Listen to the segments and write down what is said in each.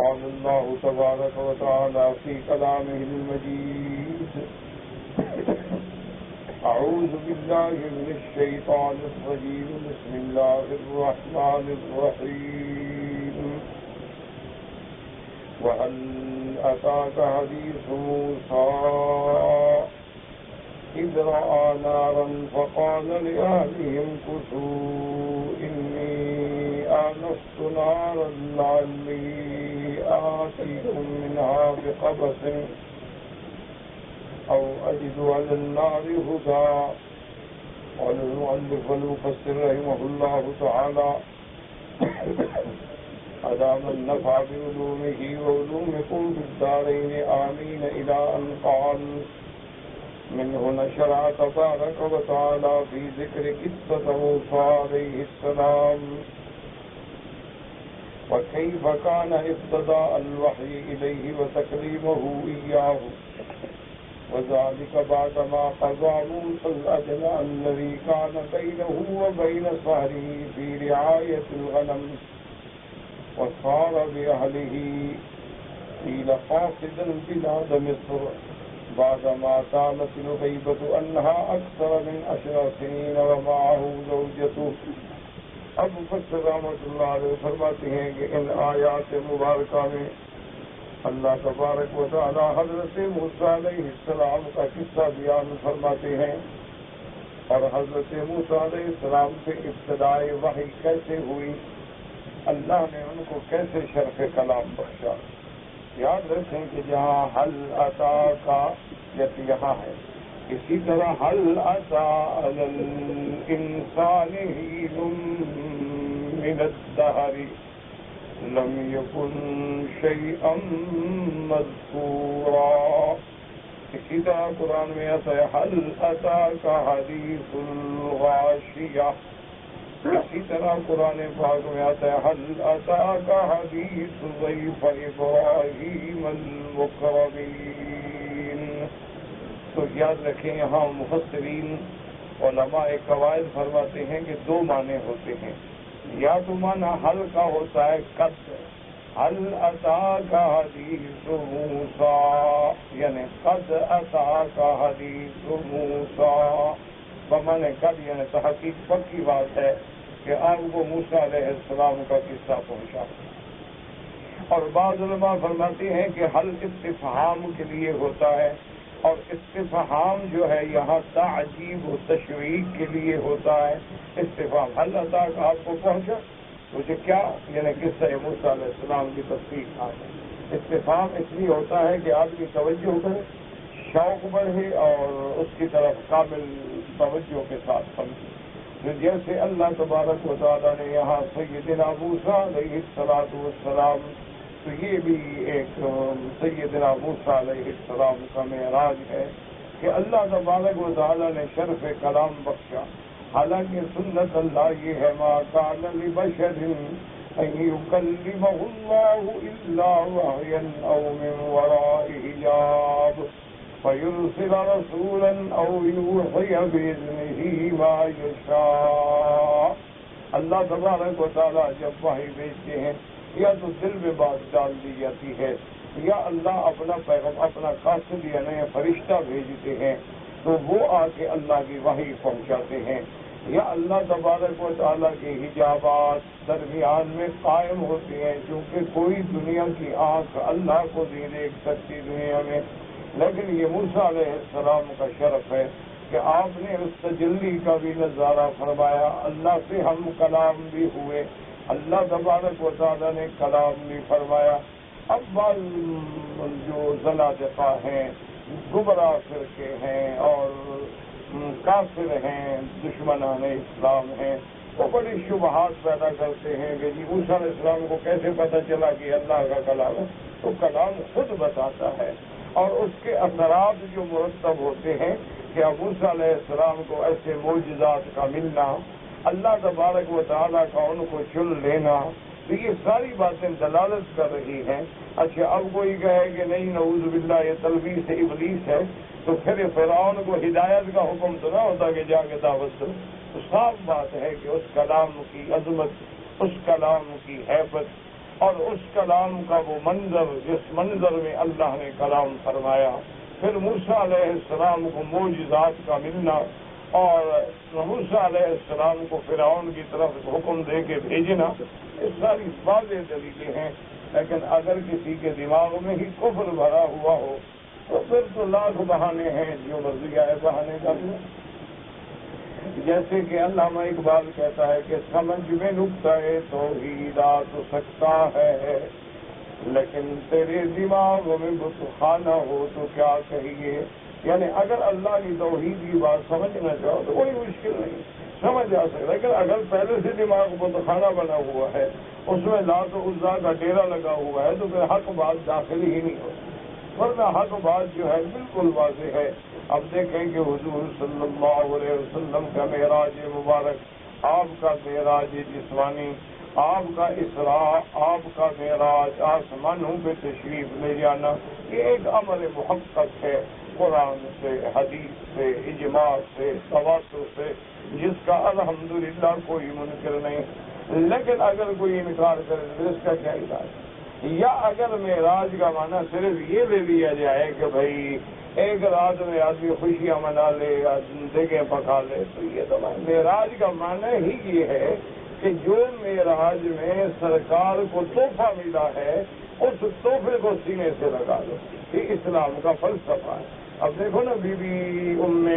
قال الله تبارك وتعالى في كلامه المجيد أعوذ بالله من الشيطان الرجيم بسم الله الرحمن الرحيم وهل أتاك حديث موسى إذ رأى نارا فقال لأهلهم كثوا إني آنست نارا لعلي آتيكم منها بقبس أو أجد على النار هدى. قال المؤلف والمفسر رحمه الله تعالى أدام النفع بعلومه وعلومكم في الدارين آمين إلى أن قال منه نشرع تبارك وتعالى في ذكر قصة موسى عليه السلام وكيف كان ابتداء الوحي إليه وتكليمه إياه، وذلك بعدما قضى موسى الأجل الذي كان بينه وبين صهره في رعاية الغنم، وصار بأهله قيل قاصدا بلاد مصر بعدما طالت الغيبة أنها أكثر من 10 سنين ومعه زوجته. اب مفسر رحمۃ اللہ علیہ فرماتے ہیں کہ ان آیات مبارکہ میں اللہ تبارک و تعالی حضرت موسیٰ علیہ السلام کا قصہ بیان فرماتے ہیں اور حضرت موسیٰ علیہ السلام سے ابتدائے وحی کیسے ہوئی، اللہ نے ان کو کیسے شرف کلام بخشا۔ یاد رکھیں کہ جہاں حل عطا کا یہاں ہے، اسی طرح حل عطا علی الانسان حین من الدہر لم یکن شیئا مذکورا۔ اسی طرح قرآن میں آتا ہے حل عطا کا حدیث الغاشیہ، اسی طرح قرآن پاک میں آتا ہے حل اتاک حدیث ضیف ابراہیم المکرمین۔ تو یاد رکھیں یہاں مفسرین علماء قواعد فرماتے ہیں کہ 2 معنی ہوتے ہیں، یا تو معنی حل کا ہوتا ہے قد، حل اتاک حدیث موسیٰ، یعنی قد اتاک حدیث موسیٰ بمانے قد، یعنی تحقیق پکی بات ہے کہ آپ کو موسیٰ علیہ السلام کا قصہ پہنچا۔ اور بعض علماء فرماتے ہیں کہ حل استفہام کے لیے ہوتا ہے، اور استفہام جو ہے یہاں تعجیب و تشویق کے لیے ہوتا ہے۔ استفہام حل عطا آپ کو پہنچا مجھے کیا، یعنی قصہ موسیٰ علیہ السلام کی تفصیل آئے۔ استفہام اس لیے ہوتا ہے کہ آپ کی توجہ کرے، شوق بڑھے اور اس کی طرف قابل توجہ کے ساتھ سمجھے۔ جیسے اللہ تبارک و تعالیٰ نے یہاں سیدنا موسیٰ علیہ السلام، تو یہ بھی ایک سیدنا موسیٰ علیہ السلام کا معراج ہے کہ اللہ تبارک و تعالیٰ نے شرف کلام بخشا۔ حالانکہ سنت اللہ یہ ہے ما کان لبشر ان یکلمہ اللہ الا وحیا او من وراء حجاب فَيُرْسِلَ رَسُولًا أَوْ يُوحِيَ بِإِذْنِهِ مَا يَشَاءُ۔ اللہ تبارک و تعالیٰ جب وحی بھیجتے ہیں یا تو دل میں بات ڈال دی جاتی ہے، یا اللہ اپنا پیغام، اپنا قاصد یعنی فرشتہ بھیجتے ہیں تو وہ آ کے اللہ کی وحی پہنچاتے ہیں، یا اللہ تبارک و تعالیٰ کے حجابات درمیان میں قائم ہوتے ہیں، کیونکہ کوئی دنیا کی آنکھ اللہ کو نہیں دیکھ سکتی دنیا میں، لیکن یہ موسیٰ علیہ السلام کا شرف ہے کہ آپ نے اس تجلی کا بھی نظارہ فرمایا، اللہ سے ہم کلام بھی ہوئے، اللہ تبارک و تعالیٰ نے کلام بھی فرمایا۔ اب بعض جو زنادقہ ہیں، گمراہ فرقے ہیں اور کافر ہیں، دشمنان اسلام ہیں، وہ بڑی شبہات پیدا کرتے ہیں کہ جی موسیٰ علیہ السلام کو کیسے پتہ چلا کہ اللہ کا کلام ہے؟ تو کلام خود بتاتا ہے، اور اس کے اثرات جو مرتب ہوتے ہیں کہ موسیٰ علیہ السلام کو ایسے معجزات کا ملنا، اللہ تبارک و تعالیٰ کا ان کو چن لینا، تو یہ ساری باتیں دلالت کر رہی ہیں۔ اچھا اب کوئی کہے کہ نہیں نعوذ باللہ یہ تلبیس ابلیس ہے، تو پھر فرعون کو ہدایت کا حکم تو نہ ہوتا کہ جا کے دعوت دو۔ تو صاف بات ہے کہ اس کلام کی عظمت، اس کلام کی ہیبت، اور اس کلام کا وہ منظر جس منظر میں اللہ نے کلام فرمایا، پھر موسیٰ علیہ السلام کو معجزات کا ملنا، اور موسیٰ علیہ السلام کو فرعون کی طرف حکم دے کے بھیجنا، یہ ساری واضح دلیلیں ہیں۔ لیکن اگر کسی کے دماغ میں ہی کفر بھرا ہوا ہو تو پھر تو لاکھ بہانے ہیں، جو مرضی آئے بہانے کر لیں۔ جیسے کہ علامہ اقبال کہتا ہے کہ سمجھ میں نقطۂ توحید آ تو سکتا ہے، لیکن تیرے دماغ میں بت خانہ ہو تو کیا کہیے۔ یعنی اگر اللہ کی توحید کی بات سمجھنا چاہو تو کوئی مشکل نہیں، سمجھ آ سکتا، لیکن اگر پہلے سے دماغ بت خانہ بنا ہوا ہے، اس میں لات و عزا کا ڈیرا لگا ہوا ہے، تو پھر حق بات داخل ہی نہیں ہوتی، ورنہ حق بات جو ہے بالکل واضح ہے۔ اب دیکھیں کہ حضور صلی اللہ علیہ وسلم کا معراج مبارک، آپ کا معراج جسمانی، آپ کا اسراء، آپ کا معراج، آسمانوں پہ تشریف لے جانا، یہ ایک امر محقق ہے، قرآن سے، حدیث سے، اجماع سے، تواتر سے، جس کا الحمدللہ کوئی منکر نہیں۔ لیکن اگر کوئی انکار کرے تو اس کا کیا علاج؟ یا اگر معراج کا معنی صرف یہ لے لیا جائے کہ بھائی ایک رات میں آدمی خوشیاں منا لے یا دیگیں پکا لے، تو یہ تو معراج کا معنی ہی یہ ہے کہ جو معراج میں سرکار کو تحفہ ملا ہے اس تحفے کو سینے سے لگا لو، یہ اسلام کا فلسفہ ہے۔ اب دیکھو نا، بی بی ام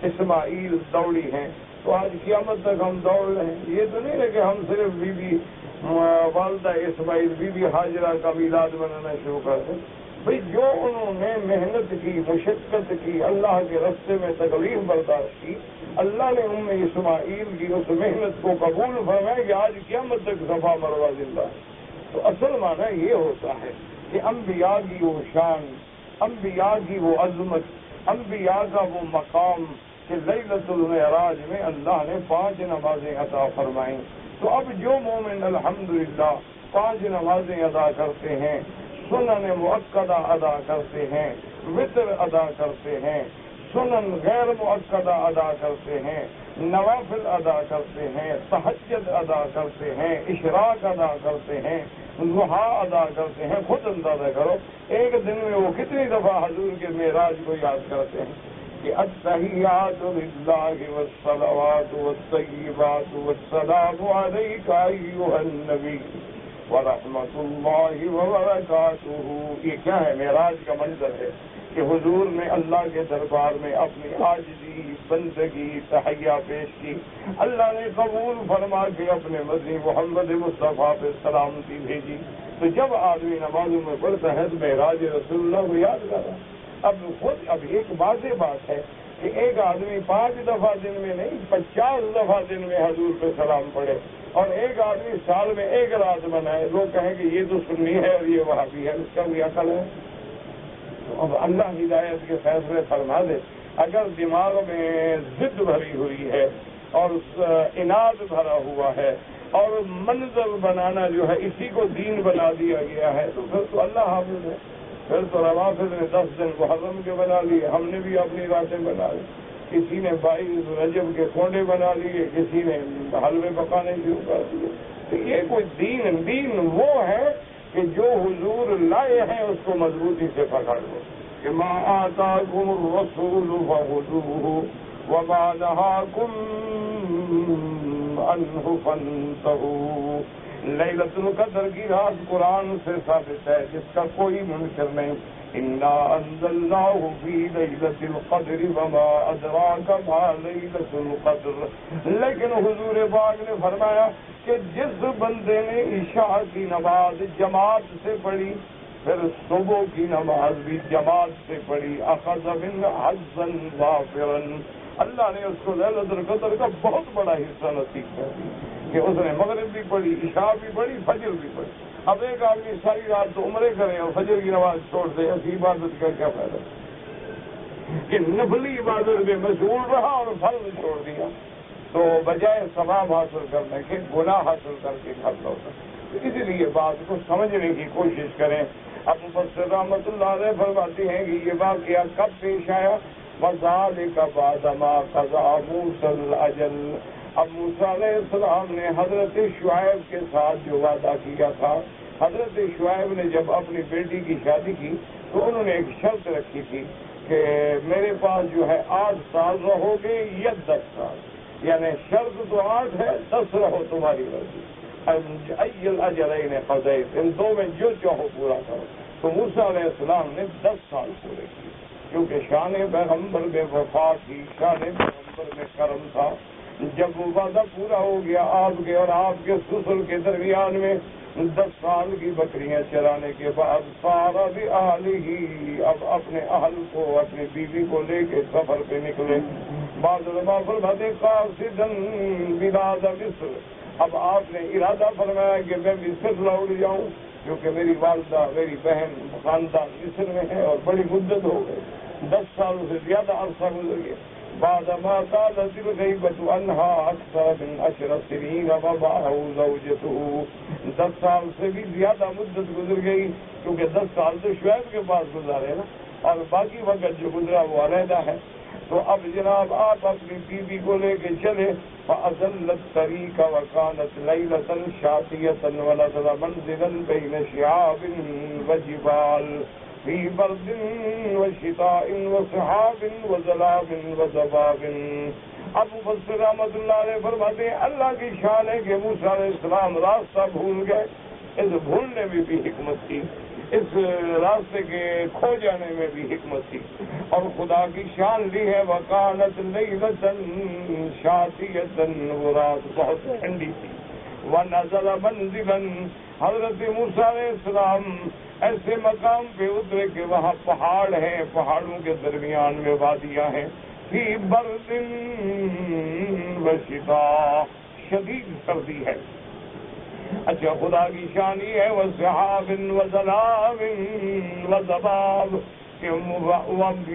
اسماعیل دوڑی ہیں تو آج قیامت تک ہم دوڑ رہے ہیں۔ یہ تو نہیں ہے کہ ہم صرف بی بی والدہ اسماعیل، بی بی ہاجرہ کا میلاد منانا شروع کر دیں۔ بھئی جو انہوں نے محنت کی، مشقت کی، اللہ کے راستے میں تکلیف برداشت کی، اللہ نے ام اسماعیل کی اس محنت کو قبول فرمایا کہ آج قیامت تک صفا مروہ زندہ ہے۔ تو اصل معنی یہ ہوتا ہے کہ انبیاء کی وہ شان، انبیاء کی وہ عظمت، انبیاء کا وہ مقام کہ لیلۃ المعراج میں اللہ نے 5 نمازیں عطا فرمائیں۔ تو اب جو مومن الحمدللہ 5 نمازیں ادا کرتے ہیں، سنن مؤکدہ ادا کرتے ہیں، وتر ادا کرتے ہیں، سنن غیر مؤکدہ ادا کرتے ہیں، نوافل ادا کرتے ہیں، تہجد ادا کرتے ہیں، اشراق ادا کرتے ہیں، ضحیٰ ادا کرتے ہیں، خود اندازہ کرو ایک دن میں وہ کتنی دفعہ حضور کے معراج کو یاد کرتے ہیں کہ التحیات للہ والصلوات والطیبات والسلام علیک ایھا النبی ورحمۃ اللہ وبرکاتہ۔ یہ کیا ہے؟ معراج کا منظر ہے کہ حضور نے اللہ کے دربار میں اپنی عاجزی، بندگی، تحیہ پیش کی، اللہ نے قبول فرما کے اپنے مدنی محمد مصطفیٰ پہ سلامتی بھیجی۔ تو جب آدمی نمازوں میں پڑھتا ہے تو معراج رسول اللہ کو یاد کر رہا۔ اب ایک واضح بات ہے کہ ایک آدمی 5 دفعہ دن میں نہیں، 50 دفعہ دن میں حضور پہ سلام پڑھے، اور ایک آدمی سال میں 1 رات منائے، لوگ کہیں کہ یہ تو سنی ہے اور یہ وہابی ہے، اس کا بھی عقل ہے؟ اب اللہ ہدایت کے فیصلے فرما دے۔ اگر دماغ میں ضد بھری ہوئی ہے اور اناد بھرا ہوا ہے اور منظر بنانا جو ہے اسی کو دین بنا دیا گیا ہے، تو پھر تو اللہ حافظ ہے۔ پھر تو روافض نے 10 دن محرم کے بنا لیے، ہم نے بھی اپنی راتیں بنا لی، کسی نے 22 رجب کے کونڈے بنا لیے، کسی نے حلوے پکانے شروع کر دیے۔ تو یہ کوئی دین وہ ہے کہ جو حضور لائے ہیں اس کو مضبوطی سے پکڑ لو کہ ما آتاکم الرسول فخذوہ وما نہاکم عنہ فانتہوا۔ لیلۃ القدر کی رات قرآن سے ثابت ہے، جس کا کوئی منکر نہیں۔ انا انزلناہ فی لیلۃ القدر وما ادراک ما لیلۃ القدر۔ لیکن حضور پاک نے فرمایا کہ جس بندے نے عشاء کی نماز جماعت سے پڑھی، پھر صبح کی نماز بھی جماعت سے پڑھی، اخذ من حظا وافرا، اللہ نے اس کو لیلۃ القدر کا بہت بڑا حصہ نصیب کر دیا کہ اس نے مغرب بھی پڑھی، عشاء بھی پڑھی، فجر بھی پڑھی۔ اب ایک آدمی ساری رات تو عمرے کرے اور فجر کی نماز چھوڑ دے، ایسی عبادت کا کیا فائدہ کہ نفلی عبادت میں مشغول رہا اور فرض چھوڑ دیا، تو بجائے ثواب حاصل کرنے کے گناہ حاصل کر کے گھر لوٹا۔ اس لیے بات کو سمجھنے کی کوشش کریں۔ اب مفسر رحمۃ اللہ علیہ فرماتے ہیں کہ یہ واقعہ کب پیش آیا؟ وذالک بعد ما قضى موسى الاجل۔ اب موسیٰ علیہ السلام نے حضرت شعیب کے ساتھ جو وعدہ کیا تھا حضرت شعیب نے جب اپنی بیٹی کی شادی کی تو انہوں نے ایک شرط رکھی تھی کہ میرے پاس جو ہے 8 سال رہو گے یا 10 سال، یعنی شرط تو 8 ہے، 10 رہو تمہاری مرضی، ای الاجلین قضیت، ان دو میں جو چاہو پورا کرو۔ تو موسیٰ علیہ السلام نے 10 سال پورے کیے، کیونکہ شان پیغمبر میں وفا تھی، شان پیغمبر میں کرم تھا۔ جب وہ وعدہ پورا ہو گیا آپ کے اور آپ کے سسر کے درمیان میں 10 سال کی بکریاں چرانے کے بعد سارا بھی ہی اب اپنے اہل کو، اپنی بیوی کو لے کے سفر پہ نکلے۔ بعض علماء فرماتے قاصداً بلاد مصر، اب آپ نے ارادہ فرمایا کہ میں مصر لوٹ جاؤں، کیونکہ میری والدہ میری بہن خاندان مصر میں ہے اور بڑی مدت ہو گئی، 10 سالوں سے زیادہ عرصہ گزر گیا۔ بعد ما قالت الغیبۃ عنها اکثر من 10 سنین ومعه زوجته، 10 سال سے بھی زیادہ مدت گزر گئی، کیونکہ 10 سال تو شعیب کے پاس گزارے نا، اور باقی وقت جو گزرا وہ علیحدہ ہے۔ تو اب جناب آپ اپنی بیوی کو لے کے چلے، فَأَزَلَّتْ الطَّرِيقَ وَكَانَتْ لَيْلَةً شَاتِيَةً وَنَزَلَ مَنزِلًا بَيْنَ شِعَابٍ وَجِبَالٍ فِي بَرْدٍ وَشِتَاءٍ وَسَحَابٍ وَظَلَامٍ وَضَبَابٍ۔ اب مفسر رحمۃ اللہ علیہ فرماتے ہیں اللہ کی شان ہے کہ موسیٰ علیہ السلام راستہ بھول گئے، اس بھولنے میں بھی حکمت تھی، اس راستے کے کھو جانے میں بھی حکمت تھی، اور خدا کی شان لی ہے وَكَانَتْ لَيْلَةً شَاتِيَةً، وہ رات بہت ٹھنڈی تھی۔ وَنَزَلَ مَنزِلًا، حضرت موسیٰ علیہ السلام ایسے مقام پہ اترے کہ وہاں پہاڑ ہیں، پہاڑوں کے درمیان میں وادیاں ہیں، فی برد وشتاء، شدید سردی ہے۔ اچھا خدا کی شان یہ ہے وَسَحَابٍ وَظَلَامٍ وَضَبَابٍ، کہ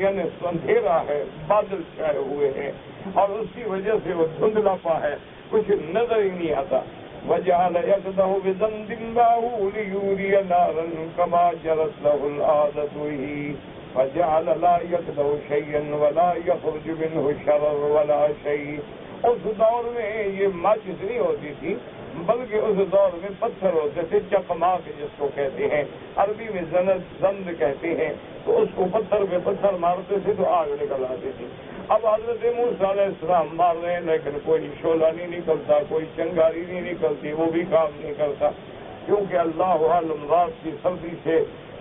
یعنی اندھیرا ہے، بادل چھائے ہوئے ہیں، اور اس کی وجہ سے وہ دھندلا پا ہے، کچھ نظر ہی نہیں آتا۔ وَجَعَلَ يَقْدَهُ بِذَنْبٍ مَّعَهُ لِيُورِيَ نَارًا كَمَا جَرَتْ لَهُ الْعَادَةُ بِهِ فَجَعَلَ لَا يَقْدَهُ شَيْئًا وَلَا يَخْرُجُ مِنْهُ شَرَرٌ وَلَا شَيْءٌ۔ اس دور میں یہ ماچس نہیں ہوتی تھی، بلکہ اس دور میں پتھر ہوتے تھے، چکماک جس کو کہتے ہیں، عربی میں زند کہتے ہیں، تو اس کو پتھر پہ پتھر مارتے تھے تو آگ نکل آتی تھی۔ اب حضرت موسیٰ علیہ السلام مار رہے ہیں لیکن کوئی شعلہ نہیں نکلتا، کوئی چنگاری نہیں نکلتی، وہ بھی کام نہیں کرتا، کیونکہ اللہ عالم رات کی سردی سے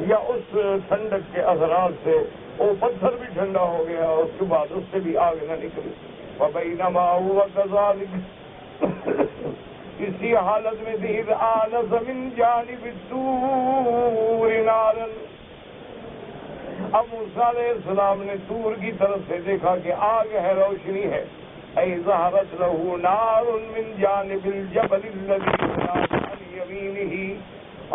یا اس ٹھنڈک کے اثرات سے وہ پتھر بھی ٹھنڈا ہو گیا، اور اس کے بعد اس سے بھی آگ نہ نکلی۔ وَبَيْنَمَا هُوَ كَذَلِكَ، اسی حالت میں تھی اذ آنس من جانب الطور نارا، اب موسیٰ علیہ السلام نے طور کی طرف سے دیکھا کہ آگ ہے، روشنی ہے، ای ظہرت لہ نار من جانب الجبل الذی كان عن یمینہ،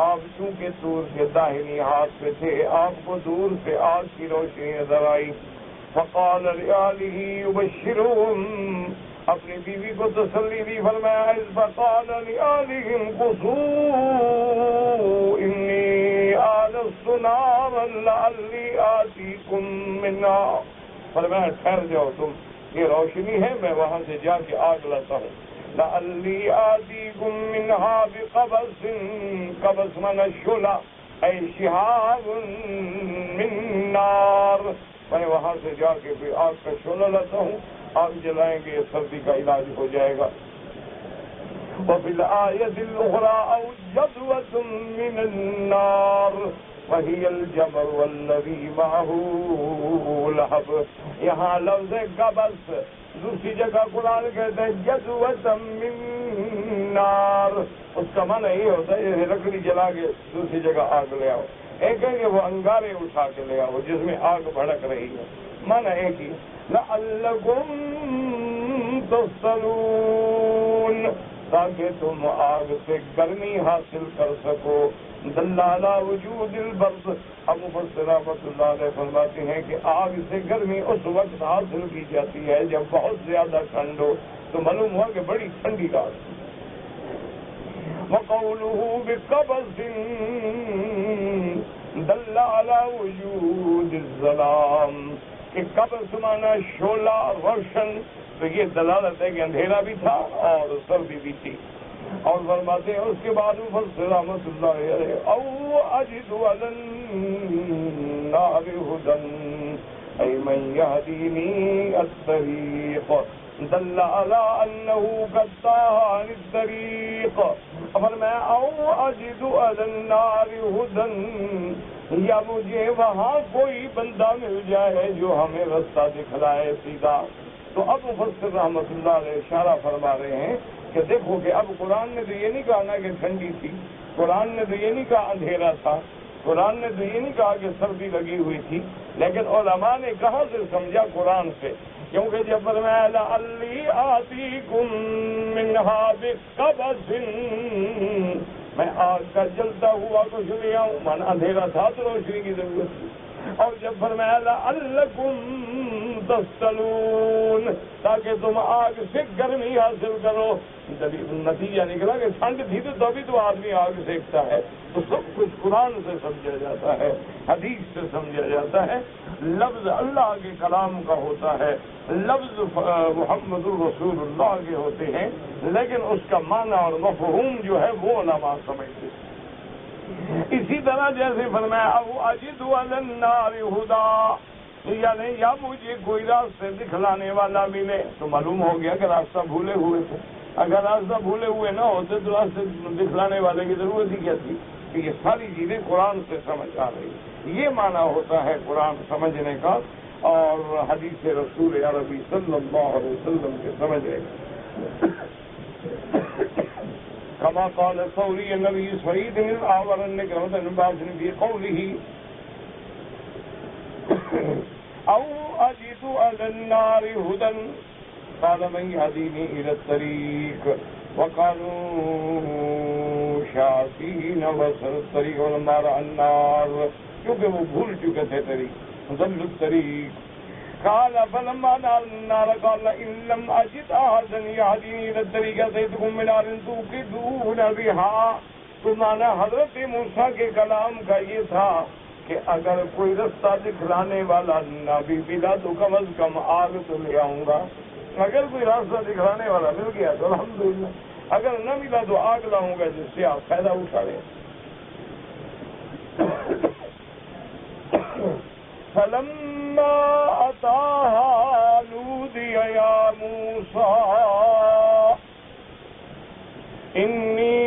آپ چونکہ طور کے داہنی ہاتھ پہ تھے، آپ کو دور سے آگ کی روشنی نظر آئی۔ فقال لآلہ یبشرهم، اپنی بیوی کو تسلی دی، فرمایا اذ فقال لآلہم قصوا انی آنست نارا لعلی آتیکم منہا، فرمایا ٹھہر جاؤ تم، یہ روشنی ہے، میں وہاں سے جا کے آگ لاتا ہوں، لعلی آتیکم منہا بقبس، قبس من الشعلہ ای شہاب من نار، میں وہاں سے جا کے پھر آگ کا شعلہ لاتا ہوں، آگ جلائیں گے، سردی کا علاج ہو جائے گا۔ وفی الآیۃ الأخرى او جذوۃ من النار وہی الجمر والذی معہ لہب، یہاں لفظ قبس، دوسری جگہ قرآن کہتے ہیں جذوۃ من نار، اس کا معنی یہ ہوتا ہے جیسے لکڑی جلا کے دوسری جگہ آگ لے آؤ، ایک ہے کہ وہ انگارے اٹھا کے لے آؤ جس میں آگ بھڑک رہی ہے، معنی ایک ہی، لعلکم تصطلون، تاکہ تم آگ سے گرمی حاصل کر سکو، دل علی وجود البرد، اب مفسر رحمۃ اللہ علیہ فرماتے ہیں کہ آگ سے گرمی اس وقت حاصل کی جاتی ہے جب بہت زیادہ ٹھنڈ ہو، تو معلوم ہوا کہ بڑی ٹھنڈی رات۔ وقوله بقبض دل على وجود الظلام، کہ قبض مانا شعلہ روشن، تو یہ دلالت ہے کہ اندھیرا بھی تھا اور سردی بھی تھی۔ اور فرماتے ہیں اس کے بعد مفسر رحمۃ اللہ علیہ او اجد علی النار ہدی ای من یهدینی الطریق دل علی انه قد ضاع عن الطریق. فرمایا او اجد علی النار ہدی، یا مجھے وہاں کوئی بندہ مل جائے جو ہمیں رستہ دکھلائے سیدھا. تو اب مفسر رحمۃ اللہ علیہ اشارہ فرما رہے ہیں کہ دیکھو کہ اب قرآن نے تو یہ نہیں کہا نا کہ ٹھنڈی تھی، قرآن نے تو یہ نہیں کہا اندھیرا تھا، قرآن نے تو یہ نہیں کہا کہ سردی لگی ہوئی تھی، لیکن علماء نے کہاں سے سمجھا؟ قرآن سے. کیونکہ جب فرمایا لعلی آتیکم منہا بقبس، میں آگ کا جلتا ہوا کچھ لے آؤں، من اندھیرا تھا تو روشنی کی ضرورت تھی. اور جب فرمایا لعلکم تصطلون، تاکہ تم آگ سے گرمی حاصل کرو. نتیجہ نکلا کہ ٹھنڈ تھی تو تبھی تو آدمی آگ سیکتا ہے. تو سب کچھ قرآن سے سمجھا جاتا ہے، حدیث سے سمجھا جاتا ہے. لفظ اللہ کے کلام کا ہوتا ہے، لفظ محمد الرسول اللہ کے ہوتے ہیں، لیکن اس کا معنی اور مفہوم جو ہے وہ علماء سمجھتے ہیں. اسی طرح جیسے فرمایا ابو اجد علی النار ہدی، یعنی یا مجھے کوئی راستے دکھلانے والا ملے. تو معلوم ہو گیا کہ راستہ بھولے ہوئے تھے. اگر راستہ بھولے ہوئے نہ ہوتے تو راستے دکھلانے والے کی ضرورت ہی کیا تھی؟ کہ یہ ساری چیزیں قرآن سے سمجھ آ رہی. یہ معنی ہوتا ہے قرآن سمجھنے کا اور حدیث رسول عربی صلی اللہ علیہ وسلم کے سمجھنے کا. كما قال الثوري النبي سعيد الأعور النكرة الباس في قوله أو أجد على النار هدى قال من يهديني إلى الطريق وقالوا شاسين وصل الطريق ولما رأى النار، کیونکہ وہ بھول چکے تھے طریق، ضل الطريق. قال فلما نال النار قال إن لم أجد أحدا يهديني إلى الطريق أتيتكم بنار توقدون بها. تو مانا حضرت موسیٰ کے کلام کا یہ تھا کہ اگر کوئی رستہ دکھلانے والا نہ بھی ملا تو کم از کم آگ تو لے آؤں گا. اگر کوئی راستہ دکھلانے والا مل گیا تو الحمدللہ، اگر نہ ملا تو آگ لاؤں گا جس سے آپ فائدہ اٹھائیں. فلما أتاها نودي يا موسى إني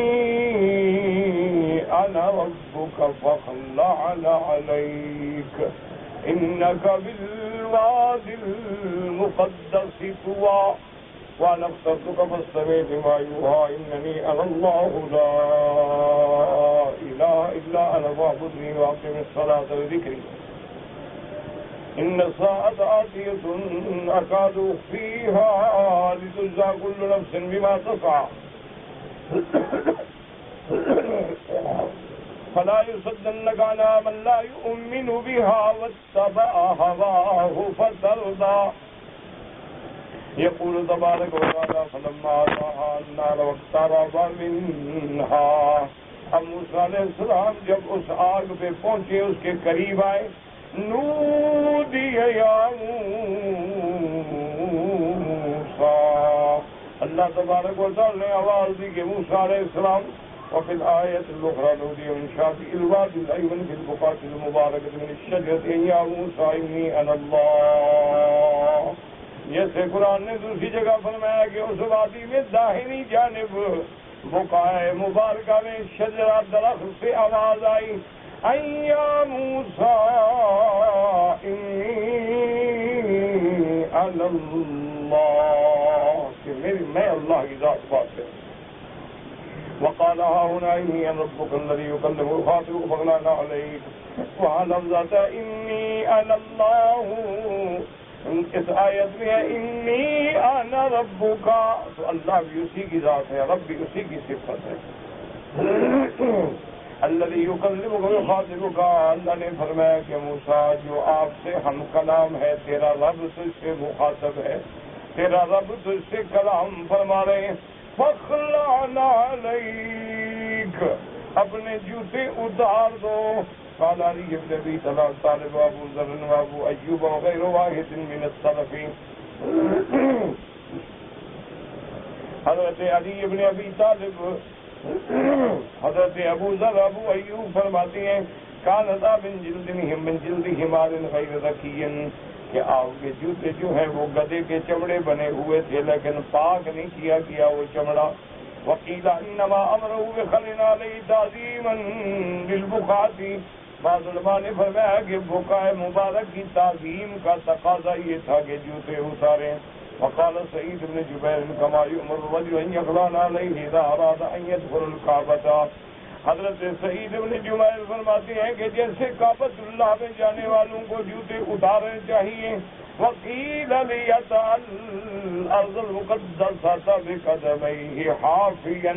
أنا ربك فاخلع عليك إنك بالواد المقدس طوى وأنا اخترتك فاستمع لما يوحى إنني أنا الله لا إله إلا أنا فاعبدني وأقم الصلاة لذكري إن الساعة آتية أكاد أخفيها لتجزى كل نفس بما تسعى فلا يصدنك على من لا يؤمن بها واتبع هواه فتردى. يقول تبارك وتعالى فلما أتاها النار واقترب منها. اب موسیٰ علیہ السلام جب اس آگ پہ پہنچے، اس کے قریب آئے، نودی یا موسیٰ، اللہ تبارک و تعالی نے آواز دی کہ موسیٰ علیہ السلام. وفي الآية الأخرى نودي من شاطئ الوادي الأيمن في البقعة المباركة من الشجرة يا موسى إني أنا الله. جیسے قرآن نے دوسری جگہ فرمایا کہ اس وادی میں داہنی جانب بقعہ مبارکہ میں شجرہ درخت سے آواز آئی یا موسیٰ انی انا اللہ، کہ میں اللہ کی ذات بات ہے. وقال هنا إني أنا ربك الذي يكلم الخاطب فاغلقنا عليك وعلم ذات إني أنا الله. اس آیت میں انی انا ربک، تو اللہ بھی اسی کی ذات ہے، رب بھی اسی کی صفت ہے. الذی یکلمک ویخاطبک، اللہ نے فرمایا کہ موسیٰ جو آپ سے ہم کلام ہے، تیرا رب تجھ سے مخاطب ہے، تیرا رب تجھ سے کلام فرما رہے ہیں. فخلعنا علیک، اپنے جوتے اتار دو. قال علی بن ابی طالب وابو ذر وابو ایوب وغیر واحد من السلف. حضرت علی ابن ابی طالب، حضرت ابو ذر، ابو ایوب فرماتی ہیں کانتا من جلد حمار غیر ذکی، کہ آپ کے جوتے جو ہیں وہ گدھے کے چمڑے بنے ہوئے تھے لیکن پاک نہیں کیا گیا وہ چمڑا. وقیل انما امرہ بخلع علیہ تعظیما للبقعۃ، بعض علماء نے فرمایا کہ بقع مبارک کی تعظیم کا تقاضا یہ تھا کہ جوتے اتاریں. وقال سعید بن جبیر کما یؤمر الرجل ان یخلع علیہ اذا اراد ان یدخل الکعبۃ، حضرت سعید بن جبیر فرماتے ہیں کہ جیسے کعبۃ اللہ میں جانے والوں کو جوتے اتارنے چاہیے. وقیل لیطأ الارض المقدسۃ بقدمیہ حافیا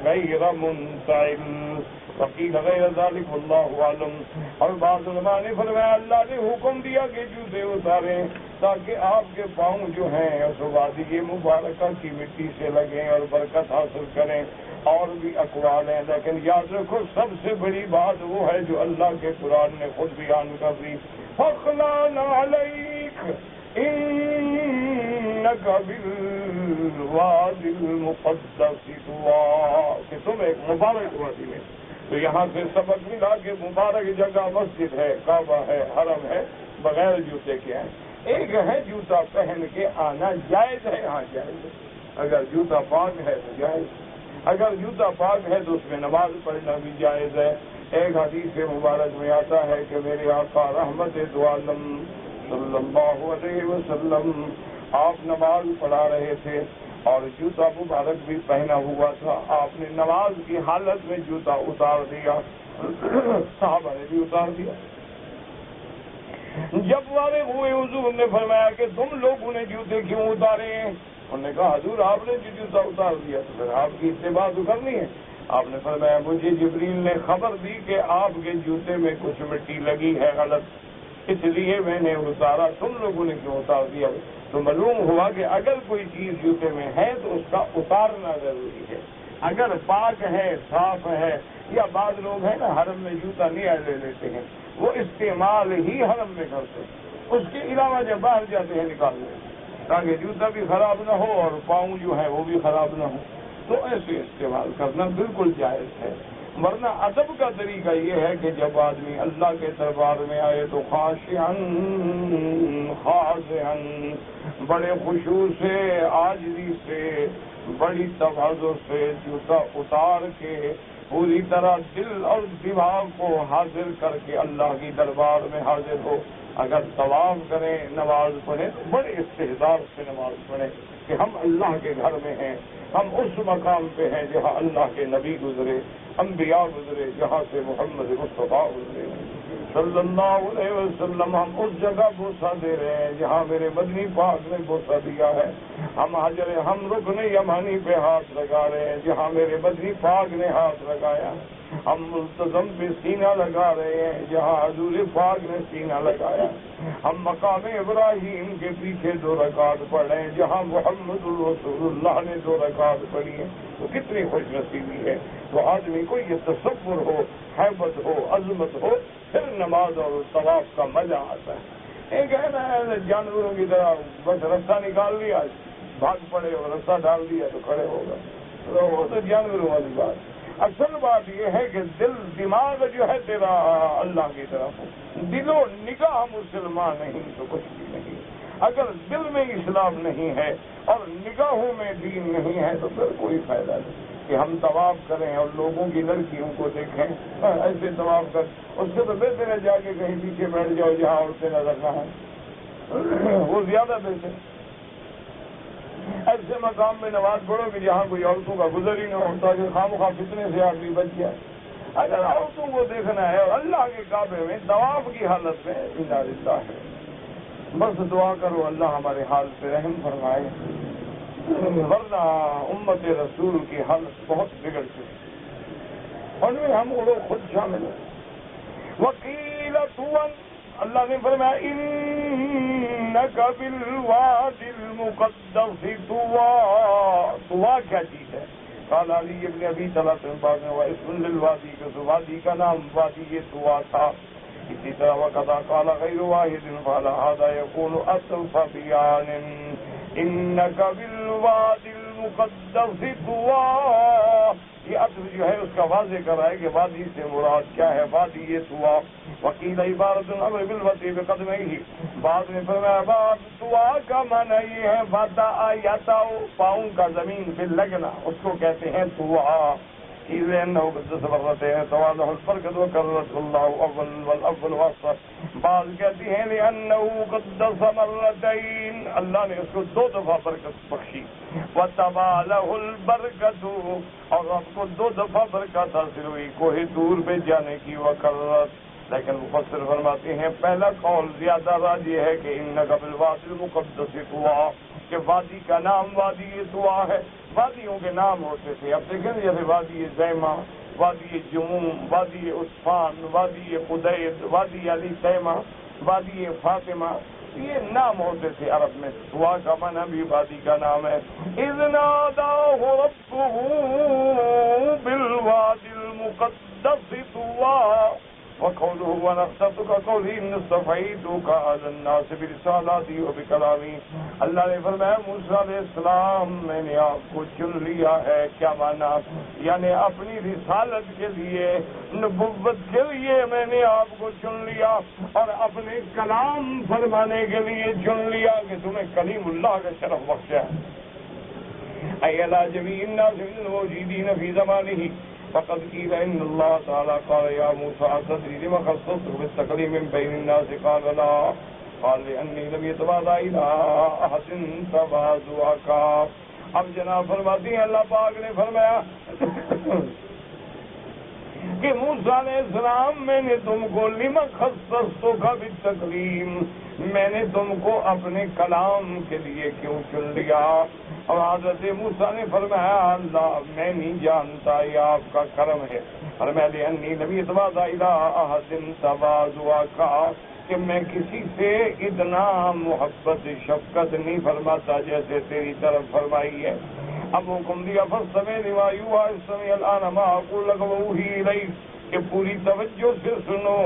غیر منتعل، وقیل غیر ذلک واللہ اعلم. اور بعض علماء نے فرمایا اللہ نے حکم دیا کہ جوتے اتاریں تاکہ آپ کے پاؤں جو ہیں اس وادی مبارکہ کی مٹی سے لگیں اور برکت حاصل کریں. اور بھی اقوال ہیں لیکن یاد رکھو سب سے بڑی بات وہ ہے جو اللہ کے قرآن نے خود بیان کر دی، فَخْلَعْنَ عَلَيْكَ إِنَّكَ بِالْوَادِ الْمُقَدَّسِ طُوًى، کہ تم ایک مبارک وادی میں. تو یہاں سے سبق ملا کہ مبارک جگہ مسجد ہے، کعبہ ہے، حرم ہے، بغیر جوتے کے ہیں. ایک ہے جوتا پہن کے آنا جائز ہے، ہاں جائز ہے، اگر جوتا پاک ہے تو جائز، اگر جوتا پاک ہے تو اس میں نماز پڑھنا بھی جائز ہے. ایک حدیث مبارک میں آتا ہے کہ میرے آقا رحمت دو عالم صلی اللہ علیہ وسلم آپ نماز پڑھا رہے تھے اور جوتا مبارک بھی پہنا ہوا تھا. آپ نے نماز کی حالت میں جوتا اتار دیا، صحابہ نے بھی اتار دیا. جب فارغ ہوئے حضور نے فرمایا کہ تم لوگوں نے جوتے کیوں اتارے ہیں؟ انہوں نے کہا حضور آپ نے جو جوتا اتار دیا تو پھر آپ کی اتباع تو کرنی ہے. آپ نے فرمایا مجھے جبریل نے خبر دی کہ آپ کے جوتے میں کچھ مٹی لگی ہے غلط، اس لیے میں نے اتارا، تم لوگوں نے کیوں اتار دیا؟ تو معلوم ہوا کہ اگر کوئی چیز جوتے میں ہے تو اس کا اتارنا ضروری ہے. اگر پاک ہے، صاف ہے، یا بعض لوگ ہیں نا حرم میں جوتا نہیں لے لیتے ہیں، وہ استعمال ہی حرم میں کرتے ہیں، اس کے علاوہ جب باہر جاتے ہیں نکال لیتے تاکہ جوتا بھی خراب نہ ہو اور پاؤں جو ہے وہ بھی خراب نہ ہو. تو ایسے استعمال کرنا بالکل جائز ہے. ورنہ ادب کا طریقہ یہ ہے کہ جب آدمی اللہ کے دربار میں آئے تو خاشعاً خاضعاً، بڑے خشوع سے، عاجزی سے، بڑی تواضع سے جوتا اتار کے پوری طرح دل اور دماغ کو حاضر کر کے اللہ کی دربار میں حاضر ہو. اگر طواف کریں، نماز پڑھیں تو بڑے استحضار سے نماز پڑھیں کہ ہم اللہ کے گھر میں ہیں، ہم اس مقام پہ ہیں جہاں اللہ کے نبی گزرے، انبیاء گزرے، جہاں سے محمد مصطفیٰ گزرے صلی اللہ علیہ وسلم. ہم اس جگہ بوسہ دے رہے ہیں جہاں میرے مدنی پاک نے بوسہ دیا ہے. ہم رکن یمانی پہ ہاتھ لگا رہے ہیں جہاں میرے مدنی پاک نے ہاتھ لگایا. ہم ملتزم پہ سینہ لگا رہے ہیں جہاں حضور پاک نے سینہ لگایا. ہم مقام ابراہیم کے پیچھے 2 رکعت پڑھ رہے ہیں جہاں محمد الرسول اللہ نے 2 رکعت پڑھی ہیں. تو کتنی خوش نصیبی ہے. تو آدمی کو یہ تصور ہو، ہیبت ہو، عظمت ہو، پھر نماز اور طواف کا مزہ آتا ہے. ایک ہے نا جانوروں کی طرح بس رستہ نکال لیا، بھاگ پڑے اور رستہ ڈال دیا تو کھڑے ہو گئے، وہ تو جانوروں والی بات. اصل بات یہ ہے کہ دل دماغ جو ہے تیرا اللہ کی طرف، دل و نگاہ مسلمان نہیں تو کچھ بھی نہیں. اگر دل میں اسلام نہیں ہے اور نگاہوں میں دین نہیں ہے تو پھر کوئی فائدہ نہیں کہ ہم طواف کریں اور لوگوں کی لڑکیوں کو دیکھیں ایسے طواف کر. اس سے تو بہتر ہے جا کے کہیں پیچھے بیٹھ جاؤ جہاں عورتیں نظر نہ ہیں، وہ زیادہ بہتر. ایسے مقام میں نماز پڑھو کہ جہاں کوئی عورتوں کا گزر ہی نہ ہوتا کہ خواہ فتنے سے آدمی بچ جائے. اگر عورتوں کو دیکھنا ہے اور اللہ کے کعبے میں طواف کی حالت میں انا للہ ہے. بس دعا کرو اللہ ہمارے حال پہ رحم فرمائے، ورنہ امت رسول کی حالت بہت بگڑ چکی اور میں ہم لوگ خود شامل ہیں. وکیل اللہ نے فرمایا انک بالواد المقدس طویٰ. طویٰ کیا چیز ہے؟ قال علی ابن ابی طلحہ سے بعد میں اسم للوادی، کہ وادی کا نام وادی یہ طویٰ تھا. اسی طرح وقضا قال غیر واحد فعلى هذا يكون اصل بیان انک بالواد المقدس طوى. یہ عطف جو ہے اس کا واضح کر رہا ہے کہ وادی سے مراد کیا ہے. وادی طوى وقیل عبارت الامر بالوطی بقدمه. بعد میں فرمایا بات طوى کا معنی یہ ہے ودا یتاؤ پاؤں کا زمین پہ لگنا, اس کو کہتے ہیں طوى. إذا أنه قدس مرتين تواضع الفرقد وكررت الله أول والأول واسطة. بعض کہتی ہیں لأنه قدس مرتين, اللہ نے اس کو 2 دفعہ برکت بخشی. وتبع له البرکت, اور آپ کو 2 دفعہ برکت حاصل ہوئی کوہ طور پہ جانے کی. وکررت, لیکن مفسر فرماتے ہیں پہلا قول زیادہ راجح ہے کہ إنك بالوادي المقدس طوى, کہ وادی کا نام وادی طوى ہے. وادیوں کے نام ہوتے تھے. اب دیکھیں جیسے وادی زیمہ, وادی جموم, وادی عثفان, وادی قدید, وادی علی تیمہ, وادی فاطمہ, یہ نام ہوتے تھے عرب میں. طوى کا معنی بھی وادی کا نام ہے. اذ ناداه ربه بالوادي المقدس طوى. وقوله ونخصتك قوله ان اصطفيتك على الناس برسالاتي وبكلامي. اللہ نے فرمایا موسیٰ علیہ السلام میں نے آپ کو چن لیا ہے. کیا مانا؟ یعنی اپنی رسالت کے لیے, نبوت کے لیے میں نے آپ کو چن لیا, اور اپنے کلام فرمانے کے لیے چن لیا کہ تمہیں کلیم اللہ کا شرف بخشا. اے علی جمیع الناس من الموجودین فی زمانہ. فقد قيل إن الله تعالى قال يا موسى أتدري لما خصصتك بالتكليم من بين الناس؟ قال لا. قال لأني لم يتواضع إلى أحد تواضعك. اب جناب فرماتی ہیں اللہ پاک نے فرمایا کہ موسیٰ علیہ السلام میں نے تم کو لما خصصتک بالتکلیم, میں نے تم کو اپنے کلام کے لیے کیوں چن لیا. اور حضرت موسیٰ نے فرمایا اللہ میں نہیں جانتا, یہ آپ کا کرم ہے. فرمایا لأنی لم يتواضع إلى أحد تواضعك, کہ میں کسی سے اتنا محبت شفقت نہیں فرماتا جیسے تیری طرف فرمائی ہے. اب حکم دیا فاستمع لما يوحى, استمع الآن ما أقول لك وأوحي إليك, کہ پوری توجہ سے سنو,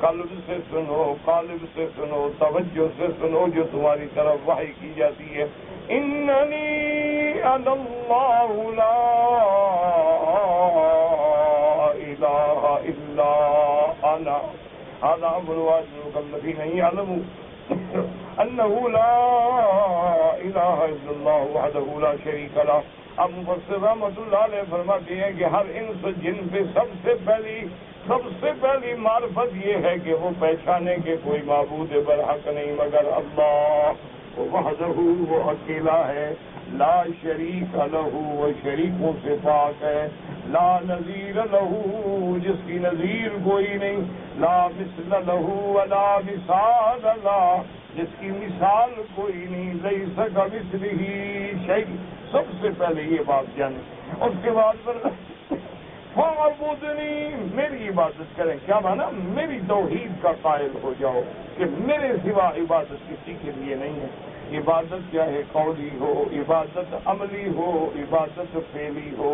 قلب سے سنو, قالب سے سنو, توجہ سے سنو جو تمہاری طرف وحی کی جاتی ہے. اننی انا اللہ لا الہ الا انا. هذا امر واجب المكلفين ان يعلموا انه لا الہ الا اللہ وحدہ لا شریک له. اب مفسر رحمۃ اللہ علیہ فرماتے ہیں کہ ہر انس جن پہ سب سے پہلی معرفت یہ ہے کہ وہ پہچانے کہ کوئی معبود برحق نہیں مگر اللہ. وحدہ, وہ اکیلا ہے. لا شریک لہ, وہ شریکوں سے پاک ہے. لا نظیر لہ, جس کی نظیر کوئی نہیں. لا مثل لہ ولا مثال لہ, جس کی مثال کوئی نہیں. لیس کمثلہ شیء. سب سے پہلے یہ بات جانے. اس کے بعد فاعبدنی, میری عبادت کریں. کیا مانا؟ میری توحید کا قائل ہو جاؤ کہ میرے سوا عبادت کسی کے لیے نہیں ہے. عبادت چاہے قولی ہو, عبادت عملی ہو, عبادت فعلی ہو,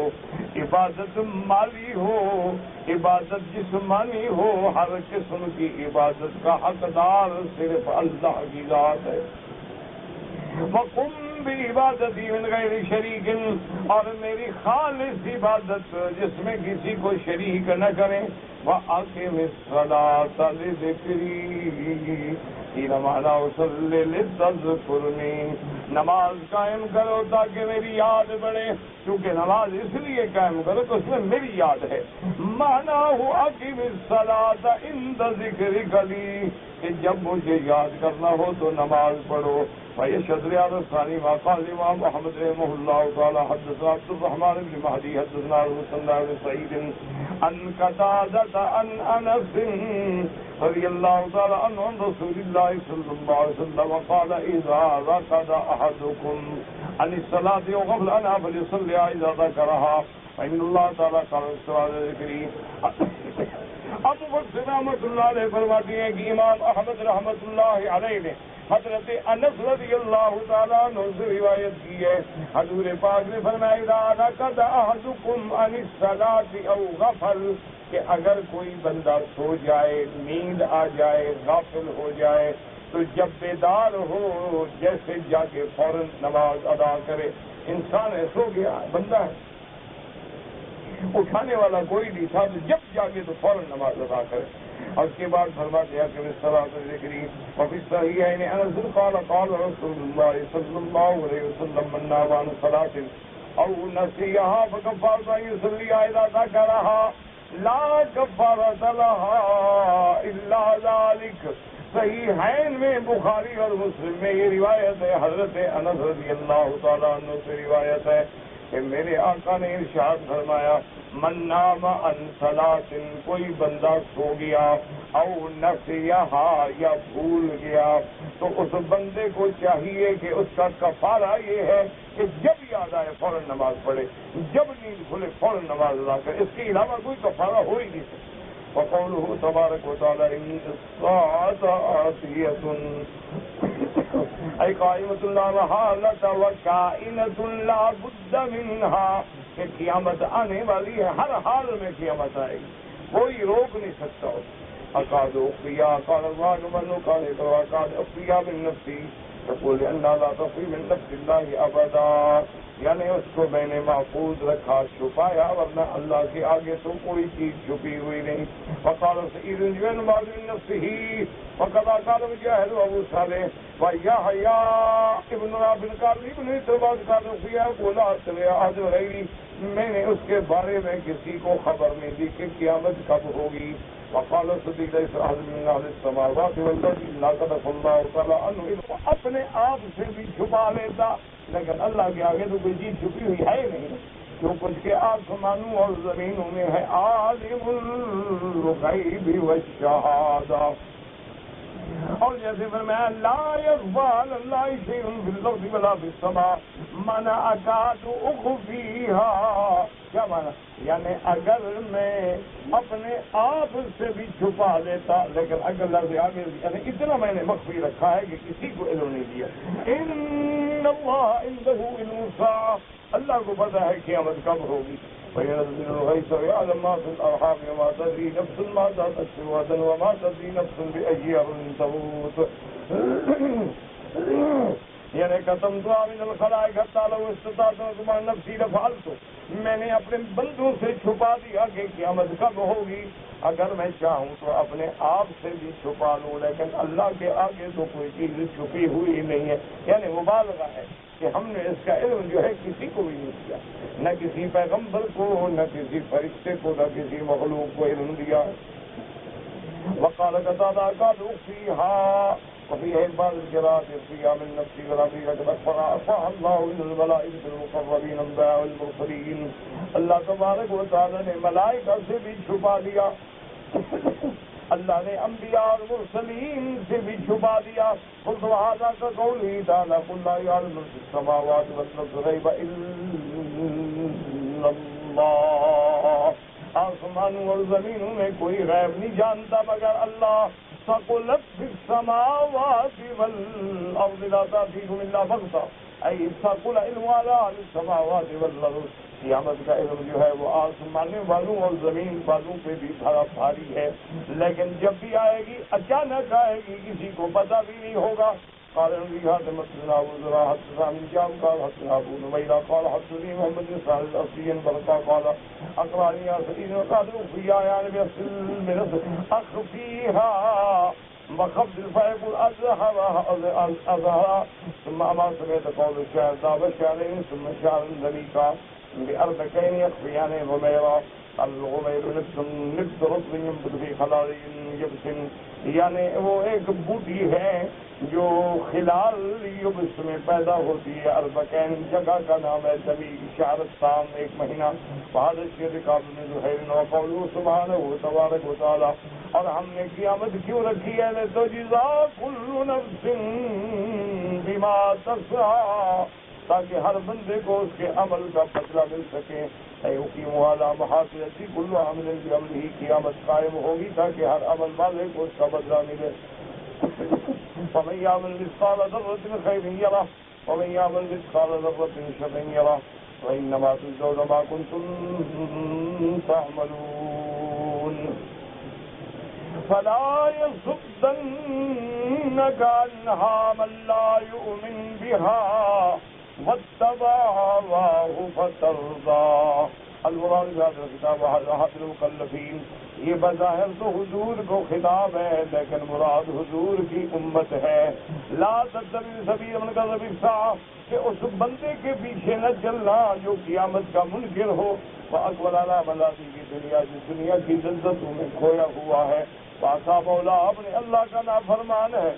عبادت مالی ہو, عبادت جسمانی ہو, ہر قسم کی عبادت کا حقدار صرف اللہ کی ذات ہے. وقم بعبادتی من غیر شریک, اور میری خالص عبادت جس میں کسی کو شریک نہ کریں. وَأَقِمِ الصَّلَاةَ لِذِكْرِي مَعْنَا وَصَلِّ لِتَذْكُرْنِي. نماز قائم کرو تاکہ میری یاد بڑھے, کیونکہ نماز اس لیے قائم کرو کہ اس میں میری یاد ہے. معنی ہو اقم الصلاۃ عند ذکرک لی, کہ جب مجھے یاد کرنا ہو تو نماز پڑھو. فیشهد رياض الثاني ما قال الإمام أحمد رحمه الله تعالى حدثنا عبد الرحمن بن مهدي حدثنا المثنى بن سعيد عن قتادة عن أنس رضي الله تعالى عنه عن رسول الله صلى الله عليه وسلم قال إذا رقد أحدكم عن الصلاة وغفل عنها فليصليها إذا ذكرها فإن الله تعالى قال الصلاة ذكري. اب مفسر رحمۃ اللہ علیہ فرماتے ہیں کہ امام احمد رحمۃ اللہ علیہ نے حضرت انس رضی اللہ تعالیٰ عنہ سے روایت کی ہے. حضور پاک نے فرمایا اذا رقد احدکم عن الصلاۃ او غفل, کہ اگر کوئی بندہ سو جائے, نیند آ جائے, غافل ہو جائے, تو جب بیدار ہو جیسے جا کے فوراً نماز ادا کرے. انسان ہے، سو گیا، بندہ ہے، اٹھانے والا کوئی نہیں تھا، تو جب جاگے تو فوراً نماز ادا کرے. اور اس کے بعد فرماتے ہیں کہ صلاۃ الذکری وفی الصحیحین انس قال قال رسول اللہ صلی اللہ علیہ وسلم من نام عن صلاۃ او نسیها فکفارۃ ان یصلی اذا ذکرها لا کفارۃ لها الا ذلک. صحیحین میں بخاری اور مسلم میں یہ روایت ہے، حضرت انس رضی اللہ تعالیٰ عنہ سے روایت ہے کہ میرے آقا نے ارشاد فرمایا من نام عن صلاۃ، کوئی بندہ سو گیا، او نسیہا یا بھول گیا، تو اس بندے کو چاہیے کہ اس کا کفارہ یہ ہے کہ جب یاد آئے فوراً نماز پڑھے، جب نیند کھلے فوراً نماز ادا کرے، اس کے علاوہ کوئی کفارہ ہو ہی نہیں سکتا. وقوله تبارک وتعالی ان الصلاۃ آتیۃ ای قائمۃ لا محالۃ وکائنۃ لا بد منها، کہ قیامت آنے والی ہے، ہر حال میں قیامت آئے گی، کوئی روک نہیں سکتا. اقاد اخفیا قال اللہ من قال اقاد اخفیا من نفسی تقول ان لا تخفی من نفس اللہ ابدا، یعنی اس کو میں نے محفوظ رکھا، چھپایا، ورنہ اللہ کے آگے تو کوئی چیز چھپی ہوئی نہیں. وقال سعید بن معاذ بن نفسه وقد قال مجاهد ابو صالح ويحيى ابن رافع قال ابن عباس قال فيها قول احد غيري، میں نے اس کے بارے میں کسی کو خبر نہیں دی کہ قیامت کب ہوگی. وقال صدیق احد من اهل السماوات والذي لا قدر الله تعالی عنه، اپنے آپ سے بھی چھپا لیتا، لیکن اللہ کے آگے تو کوئی چیز چھپی ہوئی ہے نہیں. جو کچھ کے آسمانوں اور زمینوں میں ہے، عالم الغیب والشہادہ. اور جیسے فرمایا لا یخفی علی اللہ شیء فی الارض ولا فی السماء من اکاد اخفیہا. کیا مانا؟ یعنی اگر میں اپنے آپ سے بھی چھپا لیتا، لیکن اگر اللہ سے آگے یعنی اتنا میں نے مخفی رکھا ہے کہ کسی کو علم نہیں دیا. ان اللہ عنده علم الساعہ، اللہ کو پتہ ہے قیامت کب ہوگی. وَيَنزِلُ الْغَيْثَ وَيَعْلَمُ مَا فِي الْأَرْحَامِ وَمَا تَدْرِي نَفْسٌ مَاذَا تَكْسِبُ غَدًا وَمَا تَدْرِي نَفْسٌ بِأَيِّ أَرْضٍ تَمُوتُ. یعنی قسمت من الخلائق حتى لو استطعت ان نفسی لفعلت، میں نے اپنے بندوں سے چھپا دیا کہ قیامت کب ہوگی. اگر میں چاہوں تو اپنے آپ سے بھی چھپا لوں، لیکن اللہ کے آگے تو کوئی چیز چھپی ہوئی نہیں ہے. یعنی مبالغہ ہے کہ ہم نے اس کا علم جو ہے کسی کو بھی نہیں دیا، نہ کسی پیغمبر کو، نہ کسی فرشتے کو، نہ کسی مخلوق کو علم دیا. وقال قتادہ قال اخفیہا وفي بعض القراءات يخفيها من نفسي ولا في رجل فرفعها الله الى الملائكه المقربين الانبياء والمرسلين. اللہ تبارک و تعالی نے ملائکہ سے بھی چھپا دیا، اللہ نے انبیاء اور مرسلین سے بھی چھپا دیا. قلت هذا كقوله تعالى قل لا يعلم من في السماوات والارض الغيب الا الله، آسمانوں اور زمینوں میں کوئی غیب نہیں جانتا مگر اللہ. ثقلت في السماوات والارض لا تأتيكم الا بغتة، اي ثقل علم على السماوات والارض. قیامت کا علم جو ہے وہ آسمان والوں اور زمین والوں پہ بھی بڑا بھاری ہے، لیکن جب بھی آئے گی اچانک آئے گی، کسی کو پتہ بھی نہیں ہوگا. قال انبیاء مثلنا وزرا حدثنا من جام قال حدثنا ابو نبیلہ قال حدثني محمد بن سعد الأصلي برقا قال اقرأني سعيد وقال اخفيها يعني بأصل من اخفيها وخفض الفيقول أظهر. ثم أما سمعت قول الشاعر ذاب الشعرين ثم شعر ذليكا بأربكين يخفيان غميرا. الغمیر نبت رطب ينبت في خلال يبس، یعنی وہ ایک بوٹی ہے جو خلال یبس میں پیدا ہوتی ہے. اربکین جگہ کا نام ہے، زمین شعرت سام ایک مہینہ. فحادث کے رکاب میں زہیر وقولو سبحانہ تبارک و تعالی. اور ہم نے قیامت کیوں رکھی ہے؟ لتجزا كل نفس بما تسعى، تاکہ ہر بندے کو اس کے عمل کا بدلہ مل سکے. ايقيم على محاسبه كل عمل بعمله، قیامت قائم ہوگی تاکہ ہر عمل والے کو اس کا بدلہ ملے. فمن يعمل مثقال ذرة خيرا يره ومن يعمل مثقال ذرة شرا يره وإنما تجزون ما كنتم تعملون. فلا يصدنك عنها من لا يؤمن بها واتبع هواه فترضى۔ المراد بهذا الخطاب حضرت المکلفین، یہ بظاہر تو حضور کو خطاب ہے، لیکن مراد حضور کی امت ہے۔ لا تتبع سبیل من کذب الساعہ، کہ اس بندے کے پیچھے نہ چلنا جو قیامت کا منکر ہو، وَأَقْبَلَ عَلَىٰ مَلَاذِهِ فِي الدُّنْيَا، جو دنیا کی لذتوں میں کھویا ہوا ہے، پاسا مولا اپنے اللہ کا نافرمان ہے،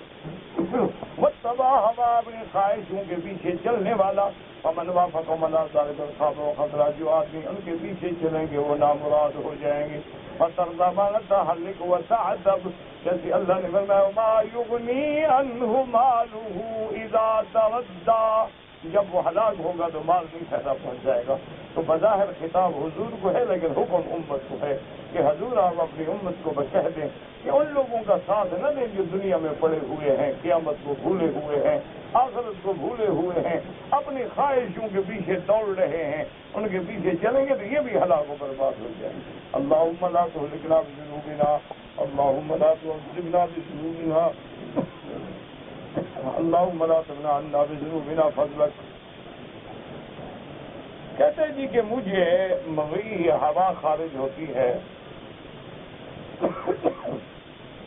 واتبع ہوا، اپنی خواہشوں کے پیچھے چلنے والا، فمن وافق علی ذلک الخطاب وخطرہ، جو آدمی ان کے پیچھے چلیں گے وہ نامراد ہو جائیں گے۔ فترضى ما تحلق وتعذب، جیسے اللہ نے فرمایا ما یغنی عنہ مالہ اذا تردى، جب وہ ہلاک ہوگا تو مال نہیں فائدہ پہنچ جائے گا۔ تو بظاہر خطاب حضور کو ہے، لیکن حکم امت کو ہے کہ حضور آپ اپنی امت کو کہہ دیں کہ ان لوگوں کا ساتھ نہ دیں جو دنیا میں پڑے ہوئے ہیں، قیامت کو بھولے ہوئے ہیں، آخرت کو بھولے ہوئے ہیں، اپنی خواہشوں کے پیچھے دوڑ رہے ہیں، ان کے پیچھے چلیں گے تو یہ بھی ہلاک و برباد ہو جائیں گے۔ اللہم لا تہلکنا بذنوبنا، اللہم لا تعذبنا بذنوبنا، اللہم لا تمنع عنا بذنوبنا فضلک۔ کہتے ہیں جی کہ مجھے مغی ہوا خارج ہوتی ہے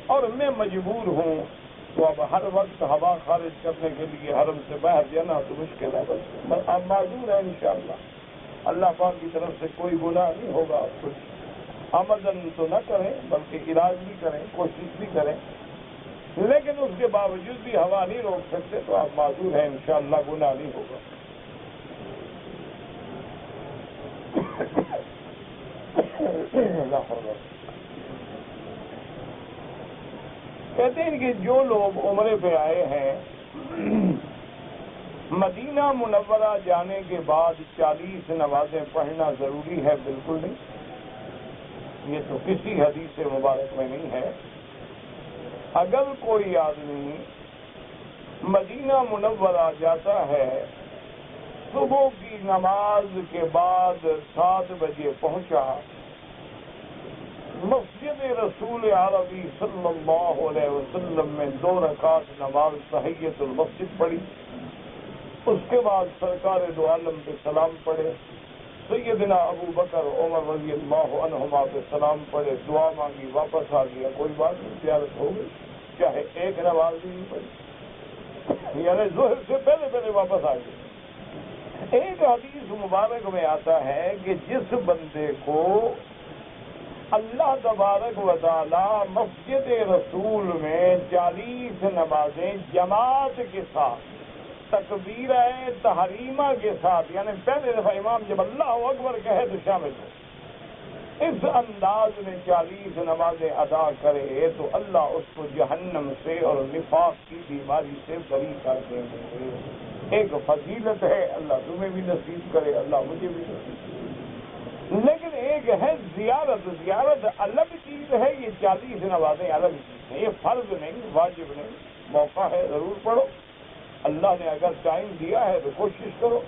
اور میں مجبور ہوں، تو اب ہر وقت ہوا خارج کرنے کے لیے حرم سے باہر جانا تو مشکل ہے، بس آپ معذور ہیں انشاءاللہ۔ اللہ پاک کی طرف سے کوئی گناہ نہیں ہوگا، کچھ آمدن تو نہ کریں بلکہ علاج بھی کریں، کوشش بھی کریں، لیکن اس کے باوجود بھی ہوا نہیں روک سکتے تو آپ معذور ہیں انشاءاللہ، گناہ نہیں ہوگا۔ کہتے ہیں کہ جو لوگ عمرے پہ آئے ہیں، مدینہ منورہ جانے کے بعد 40 نمازیں پڑھنا ضروری ہے؟ بالکل نہیں، یہ تو کسی حدیث مبارک میں نہیں ہے۔ اگر کوئی آدمی مدینہ منورہ جاتا ہے، صبح کی نماز کے بعد 7 بجے پہنچا، مسجد رسول عربی صلی اللہ علیہ وسلم میں 2 رکعت نماز تحیۃ المسجد پڑھی، اس کے بعد سرکار دو عالم پہ سلام پڑھے، سیدنا ابو بکر عمر رضی اللہ عنہما پہ سلام پڑھے، دعا مانگی، واپس آ گیا، کوئی بات نہیں، زیارت ہو گئی، چاہے ایک نماز بھی نہیں پڑھی، یعنی ظہر سے پہلے واپس آ گئی۔ ایک حدیث مبارک میں آتا ہے کہ جس بندے کو اللہ تبارک و تعالی مسجد رسول میں 40 نمازیں جماعت کے ساتھ تکبیرہ تحریمہ کے ساتھ، یعنی پہلے دفعہ امام جب اللہ اکبر کہے تو شامل ہو، اس انداز میں 40 نمازیں ادا کرے تو اللہ اس کو جہنم سے اور نفاق کی بیماری سے بری کر دیں گے۔ ایک فضیلت ہے، اللہ تمہیں بھی نصیب کرے، اللہ مجھے بھی نصیب کرے۔ لیکن ایک ہے زیارت الگ چیز ہے، یہ 40 نمازیں الگ چیز ہیں، یہ فرض نہیں، واجب نہیں، موقع ہے ضرور پڑھو، اللہ نے اگر ٹائم دیا ہے تو کوشش کرو۔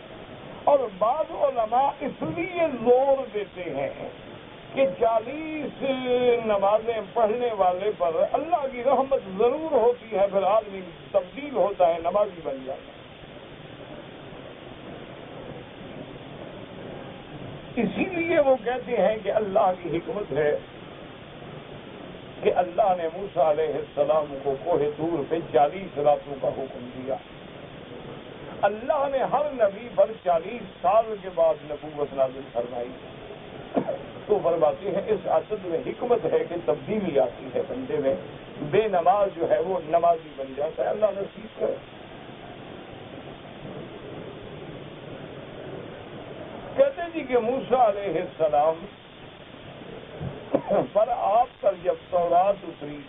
اور بعض علماء اس لیے زور دیتے ہیں کہ 40 نمازیں پڑھنے والے پر اللہ کی رحمت ضرور ہوتی ہے، پھر آدمی تبدیل ہوتا ہے، نمازی بن جاتا ہے۔ اسی لیے وہ کہتے ہیں کہ اللہ کی حکمت ہے کہ اللہ نے موسیٰ علیہ السلام کو کوہ طور پہ 40 راتوں کا حکم دیا۔ اللہ نے ہر نبی پر 40 سال کے بعد نبوت نازل فرمائی، تو فرماتے ہیں اس عدد میں حکمت ہے کہ تبدیلی آتی ہے بندے میں، بے نماز جو ہے وہ نمازی بن جاتا ہے، اللہ نصیب کرے۔ کہتے جی کہ موسیٰ علیہ السلام پر آپ پر جب تورات اتری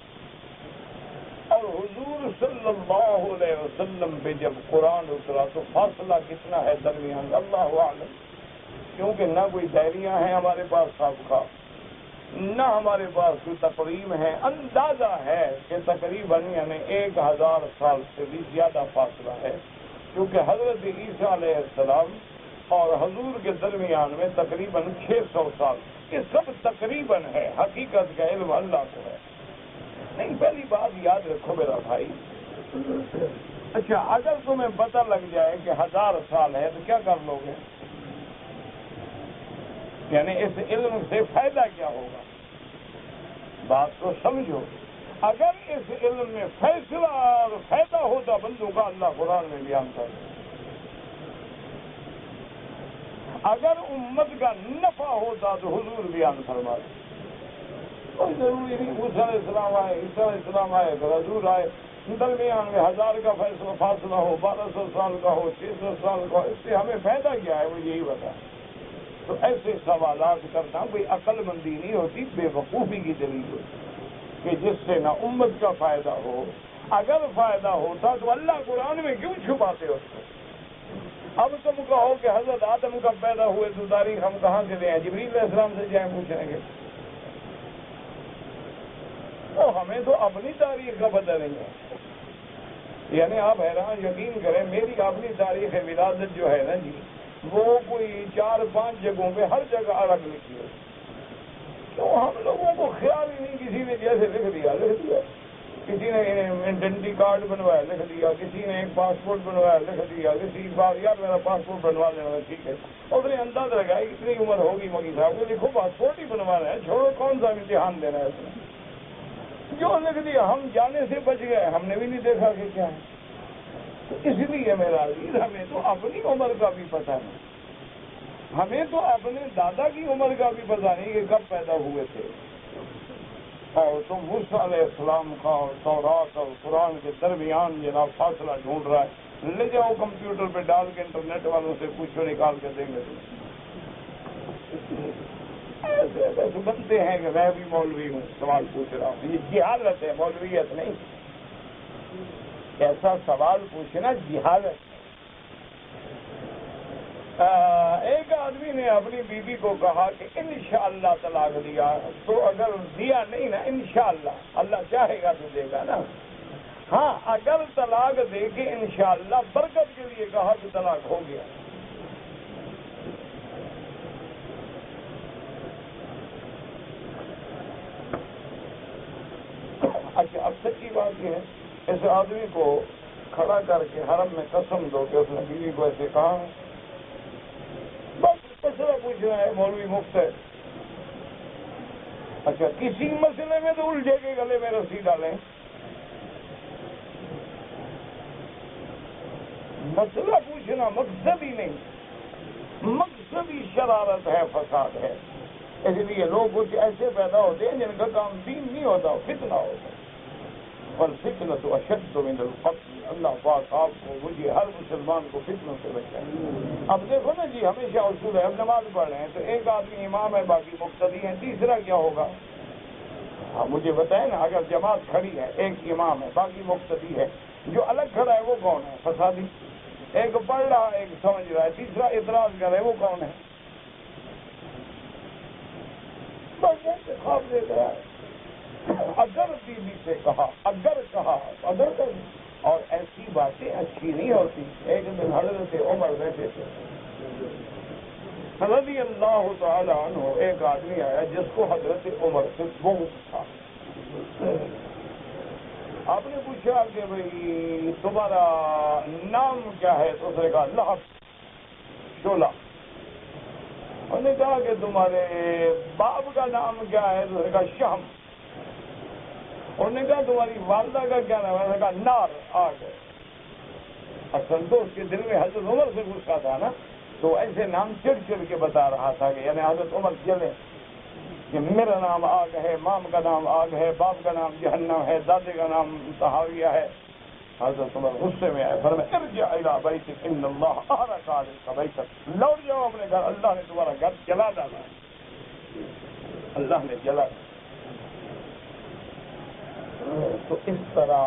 اور حضور صلی اللہ علیہ وسلم پہ جب قرآن اترا تو فاصلہ کتنا ہے درمیان، اللہ اعلم، کیونکہ نہ کوئی ڈائریاں ہیں ہمارے پاس سابقہ، نہ ہمارے پاس کوئی تقریم ہے، اندازہ ہے کہ تقریباً یعنی 1000 سال سے بھی زیادہ فاصلہ ہے، کیونکہ حضرت عیسیٰ علیہ السلام اور حضور کے درمیان میں تقریباً 600 سال، یہ سب تقریباً ہے، حقیقت کا علم اللہ کو ہے۔ نہیں، پہلی بات یاد رکھو میرا بھائی، اچھا اگر تمہیں پتہ لگ جائے کہ 1000 سال ہے تو کیا کر لو گے؟ یعنی اس علم سے فائدہ کیا ہوگا؟ بات تو سمجھو. اگر اس علم میں فیصلہ اور فائدہ ہوتا بندوں کا، اللہ قرآن میں بیان کر. اگر امت کا نفع ہوتا تو حضور بیان فرما. کوئی ضروری نہیں موسیٰ علیہ السلام آئے، عیسیٰ علیہ السلام آئے، حضور آئے، درمیان میں 1000 کا فاصلہ ہو، 1200 سال کا ہو، 600 سال کا ہو، اس سے ہمیں فائدہ کیا ہے؟ وہ یہی بتا. تو ایسے سوالات کرنا کوئی عقل مندی نہیں ہوتی، بے وقوفی کی دلیل ہوتی کہ جس سے نہ امت کا فائدہ ہو. اگر فائدہ ہوتا تو اللہ قرآن میں کیوں چھپاتے ہو؟ اب تم کہو کہ حضرت آدم کب پیدا ہوئے تو تاریخ ہم کہاں سے دیں؟ جبریل علیہ السلام سے جائیں پوچھیں گے؟ تو ہمیں تو اپنی تاریخ کا پتہ نہیں ہے. یعنی آپ حیران یقین کریں، میری اپنی تاریخ ولادت جو ہے نا جی، وہ کوئی 4-5 جگہوں پہ ہر جگہ الگ لکھی ہے. تو ہم لوگوں کو خیال ہی نہیں، کسی نے جیسے لکھ دیا. کسی نے آئیڈینٹی کارڈ بنوایا لکھ دیا، کسی نے ایک پاسپورٹ بنوایا لکھ دیا، کسی بار یار میرا پاسپورٹ بنوا دینا ٹھیک ہے. اور نے انداز لگایا اتنی عمر ہوگی مکی صاحب کو، دیکھو پاسپورٹ ہی بنوانا ہے، چھوڑو کون سا امتحان دینا ہے اس میں. جو لکھ دیا ہم جانے سے بچ گئے، ہم نے بھی نہیں دیکھا کہ کیا ہے. تو اس لیے میرا عزیز ہمیں تو اپنی عمر کا بھی پتہ نہیں، ہمیں تو اپنے دادا کی عمر کا بھی پتہ نہیں کہ کب پیدا ہوئے تھے. اور تم موسیٰ علیہ السلام کا اور تورات اور قرآن کے درمیان جناب فاصلہ ڈھونڈ رہا ہے. لے جاؤ کمپیوٹر پہ ڈال کے انٹرنیٹ والوں سے پوچھو، نکال کے دیں گے. ایسے بنتے ہیں کہ میں بھی مولوی ہوں سوال پوچھ رہا ہوں. یہ جہالت ہے، مولویت نہیں. ایسا سوال پوچھنا جہالت. ایک آدمی نے اپنی بیوی کو کہا کہ انشاءاللہ طلاق دیا، تو اگر دیا نہیں نا انشاءاللہ اللہ چاہے گا تو دے گا نا. ہاں اگر طلاق دے کے انشاءاللہ برکت کے لیے کہا تو طلاق ہو گیا. اچھا اب سچی بات یہ ہے، اس آدمی کو کھڑا کر کے حرم میں قسم دو کہ اس نے بیوی کو ایسے کہا. بس مسئلہ پوچھ رہا ہے، مولوی مفت ہے. اچھا کسی مسئلے میں تو الجھے کے گلے میں رسی ڈالیں. مسئلہ پوچھنا مقصد ہی نہیں، مقصد ہی شرارت ہے، فساد ہے. اس لیے لوگ کچھ ایسے پیدا ہوتے ہیں جن کا کام دین نہیں ہوتا، فتنہ ہوتا. اور فتنہ تو اشد من القتل. اللہ پاک آپ کو مجھے ہر مسلمان کو فتنوں سے بچائے. اب دیکھو نا جی، ہمیشہ اصول ہے. اب نماز پڑھ رہے ہیں تو ایک آدمی امام ہے، باقی مقتدی ہیں، تیسرا کیا ہوگا؟ ہاں مجھے بتائیں نا، اگر جماعت کھڑی ہے، ایک امام ہے، باقی مقتدی ہے، جو الگ کھڑا ہے وہ کون ہے؟ فسادی. ایک پڑھ رہا ہے، ایک سمجھ رہا ہے، تیسرا اعتراض کر رہا ہے، وہ کون ہے؟ بس انتخاب دے رہا ہے. اگر بیوی سے کہا، اگر کہا، اگر کر. اور ایسی باتیں اچھی نہیں ہوتی. ایک دن حضرت عمر بیٹھے تھے رضی اللہ تعالی عنہ، ایک آدمی آیا جس کو حضرت عمر سے بغض تھا. آپ نے پوچھا کہ بھئی تمہارا نام کیا ہے؟ تو اس نے کہا لہب، شعلہ. انہوں نے کہا کہ تمہارے باپ کا نام کیا ہے؟ تو اس نے کہا شہم. انہوں نے کہا تمہاری والدہ کا کیا نام ہے؟ انہوں نے کہا نار، آگ. اصل تو اس کے دل میں حضرت عمر سے غصہ تھا نا، تو ایسے نام چڑ چڑ کے بتا رہا تھا کہ یعنی حضرت عمر چلے کہ میرا نام آگ ہے، مام کا نام آگ ہے، باپ کا نام جہنم ہے، دادے کا نام طحاویہ ہے. حضرت عمر غصے میں آئے، فرمایا ارجع الی بیتک ان اللہ احرق علیک بیتک. لوٹ جاؤ اپنے گھر، اللہ نے تمہارا گھر جلا ڈالا. اللہ نے جلا. تو اس طرح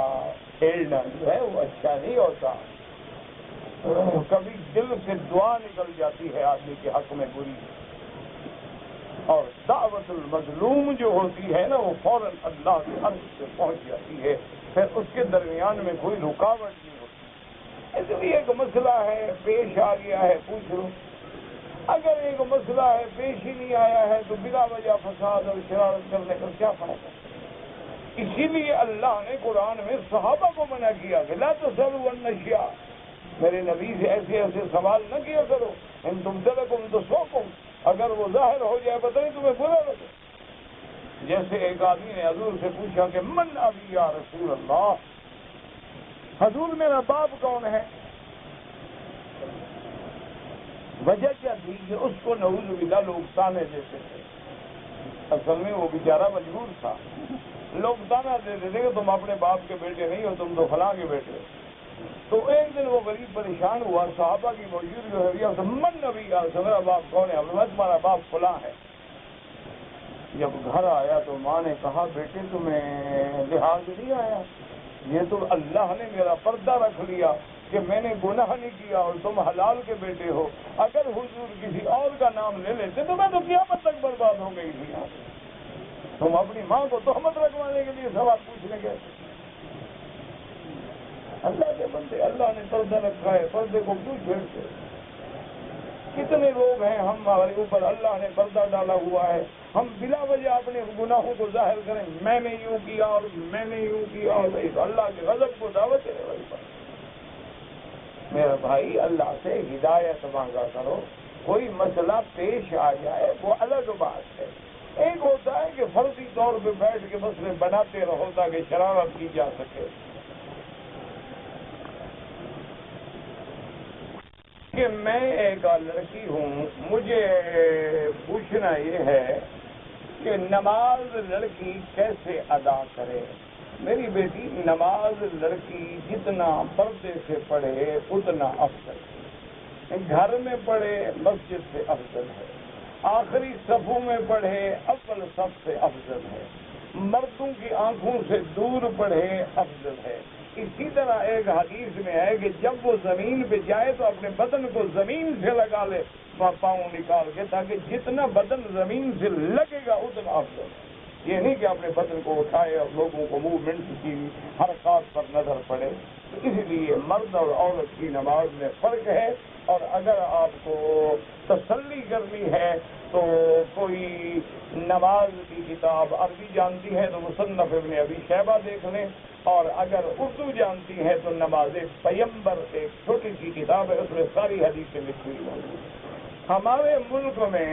کھیلنا جو ہے وہ اچھا نہیں ہوتا. کبھی دل سے دعا نکل جاتی ہے آدمی کے حق میں بری، اور دعوت المظلوم جو ہوتی ہے نا وہ فوراً اللہ کے عرش سے پہنچ جاتی ہے، پھر اس کے درمیان میں کوئی رکاوٹ نہیں ہوتی. اس لیے ایک مسئلہ ہے پیش آ گیا ہے پوچھ لو. اگر ایک مسئلہ ہے پیش ہی نہیں آیا ہے تو بلا وجہ فساد اور شرارت کرنے کا کیا فائدہ؟ اسی لیے اللہ نے قرآن میں صحابہ کو منع کیا کہ لا تسألوا عن الاشیاء، میرے نبی سے ایسے ایسے سوال نہ کیا کرو، ان تبدلکم تسؤکم، اگر وہ ظاہر ہو جائے پتہ نہیں تمہیں برا لگے۔ جیسے ایک آدمی نے حضور سے پوچھا کہ من ابی یا رسول اللہ، حضور میرا باپ کون ہے؟ وجہ کیا تھی کہ اس کو نعوذ باللہ لوگ تانے دیتے تھے، اصل میں وہ بیچارہ مجبور تھا، لوگ تانا دیتے تھے کہ تم اپنے باپ کے بیٹے نہیں ہو، تم تو فلاں کے بیٹے ہو۔ تو ایک دن وہ غریب پریشان ہوا، صحابہ کی موجودگی میں من نبی کا میرا باپ کون ہے؟ تمہارا باپ فلاں ہے۔ جب گھر آیا تو ماں نے کہا بیٹے تمہیں لحاظ نہیں آیا، یہ تو اللہ نے میرا پردہ رکھ لیا کہ میں نے گناہ نہیں کیا اور تم حلال کے بیٹے ہو، اگر حضور کسی اور کا نام لے لیتے تو میں تو قیامت تک برباد ہو گئی تھی۔ تم اپنی ماں کو تہمت رکھوانے کے لیے سوال پوچھنے گئے۔ اللہ کے بندے، اللہ نے پردہ رکھا ہے، پردے کو کیوں چھیڑتے؟ کتنے لوگ ہیں ہمارے اوپر اللہ نے پردہ ڈالا ہوا ہے، ہم بلا وجہ اپنے گناہوں کو ظاہر کریں، میں نے یوں کیا اور میں نے یوں کیا، اور اللہ کے غضب کو دعوت ہے۔ میرا بھائی اللہ سے ہدایت مانگا کرو، کوئی مسئلہ پیش آ جائے وہ الگ بات ہے، ایک ہوتا ہے کہ فرضی طور پہ بیٹھ کے مسئلے بناتے رہو تاکہ شرارت کی جا سکے۔ کہ میں ایک لڑکی ہوں، مجھے پوچھنا یہ ہے کہ نماز لڑکی کیسے ادا کرے؟ میری بیٹی، نماز لڑکی جتنا پردے سے پڑھے اتنا افضل ہے، گھر میں پڑھے مسجد سے افضل ہے، آخری صفوں میں پڑھے اول صف سے افضل ہے، مردوں کی آنکھوں سے دور پڑھے افضل ہے۔ اسی طرح ایک حدیث میں ہے کہ جب وہ زمین پہ جائے تو اپنے بدن کو زمین سے لگا لے پاؤں نکال کے، تاکہ جتنا بدن زمین سے لگے گا اتنا افضل ہے۔ یہ نہیں کہ اپنے بدن کو اٹھائے اور لوگوں کو موومنٹ کی حرکات پر نظر پڑے۔ تو اس لیے مرد اور عورت کی نماز میں فرق ہے، اور اگر آپ کو تسلی کرنی ہے تو کوئی نماز کی کتاب عربی جانتی ہے تو مصنف ابن ابی شیبہ دیکھ لیں، اور اگر اردو جانتی ہے تو نماز پیمبر ایک چھوٹی سی کتاب ہے، اس میں ساری حدیثیں لکھی ہوئی ہیں۔ ہمارے ملک میں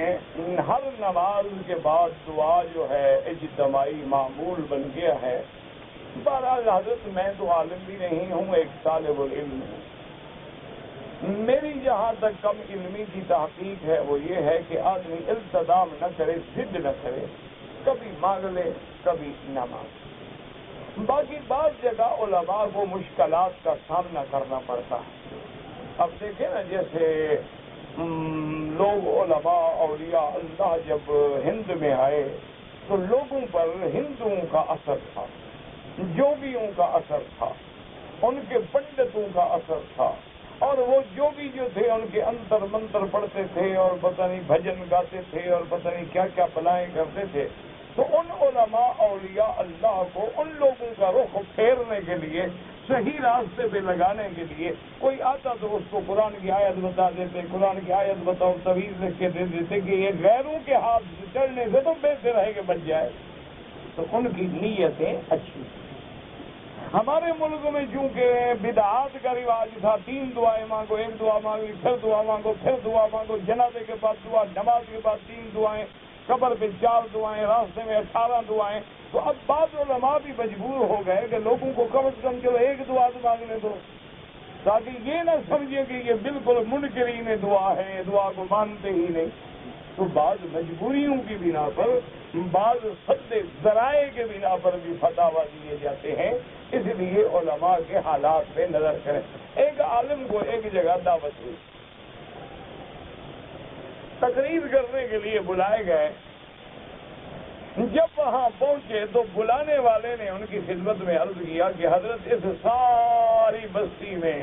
ہر نماز کے بعد دعا جو ہے اجتماعی معمول بن گیا ہے۔ بہرحال حضرت میں تو عالم بھی نہیں ہوں، ایک طالب العلم ہوں۔ میری جہاں تک کم علمی کی تحقیق ہے وہ یہ ہے کہ آدمی التزام نہ کرے، ضد نہ کرے، کبھی مانگ لے کبھی نہ مانگے۔ باقی بعض جگہ علماء کو مشکلات کا سامنا کرنا پڑتا ہے۔ اب دیکھیں نا، جیسے لوگ علماء اولیاء اللہ جب ہند میں آئے تو لوگوں پر ہندوؤں کا اثر تھا، جوگیوں کا اثر تھا، ان کے پنڈتوں کا اثر تھا، اور وہ جوگی جو تھے ان کے انتر منتر پڑھتے تھے اور پتہ نہیں بھجن گاتے تھے اور پتہ نہیں کیا کیا بلائیں کرتے تھے۔ تو ان علماء اولیاء اللہ کو ان لوگوں کا رخ پھیرنے کے لیے، صحیح راستے پہ لگانے کے لیے، کوئی آتا تو اس کو قرآن کی آیت بتا دیتے، قرآن کی آیت بتاؤ تویز لکھ کے دے دیتے کہ یہ غیروں کے ہاتھ سے چڑھنے سے تو بہتر ہے کہ بچ جائے۔ تو ان کی نیتیں اچھی۔ ہمارے ملک میں چونکہ بدعات کا رواج تھا، 3 دعائیں مانگو، 1 دعا مانگی، پھر دعا مانگو، پھر دعا مانگو، جنازے کے بعد دعا، نماز کے بعد 3 دعائیں، قبر پہ 4 دعائیں، راستے میں 18 دعائیں۔ تو اب بعض علماء بھی مجبور ہو گئے کہ لوگوں کو کم از کم چلو 1 دعا تو مانگنے دو، تاکہ یہ نہ سمجھے کہ یہ بالکل منکرین دعا ہے، دعا کو مانتے ہی نہیں۔ تو بعض مجبوریوں کی بنا پر، بعض سد ذرائع کے بنا پر بھی فتاویٰ دیے جاتے ہیں۔ اس لیے علماء کے حالات پہ نظر کریں۔ ایک عالم کو ایک جگہ دعوت ہوئی، تقریر کرنے کے لیے بلائے گئے۔ جب وہاں پہنچے تو بلانے والے نے ان کی خدمت میں عرض کیا کہ حضرت اس ساری بستی میں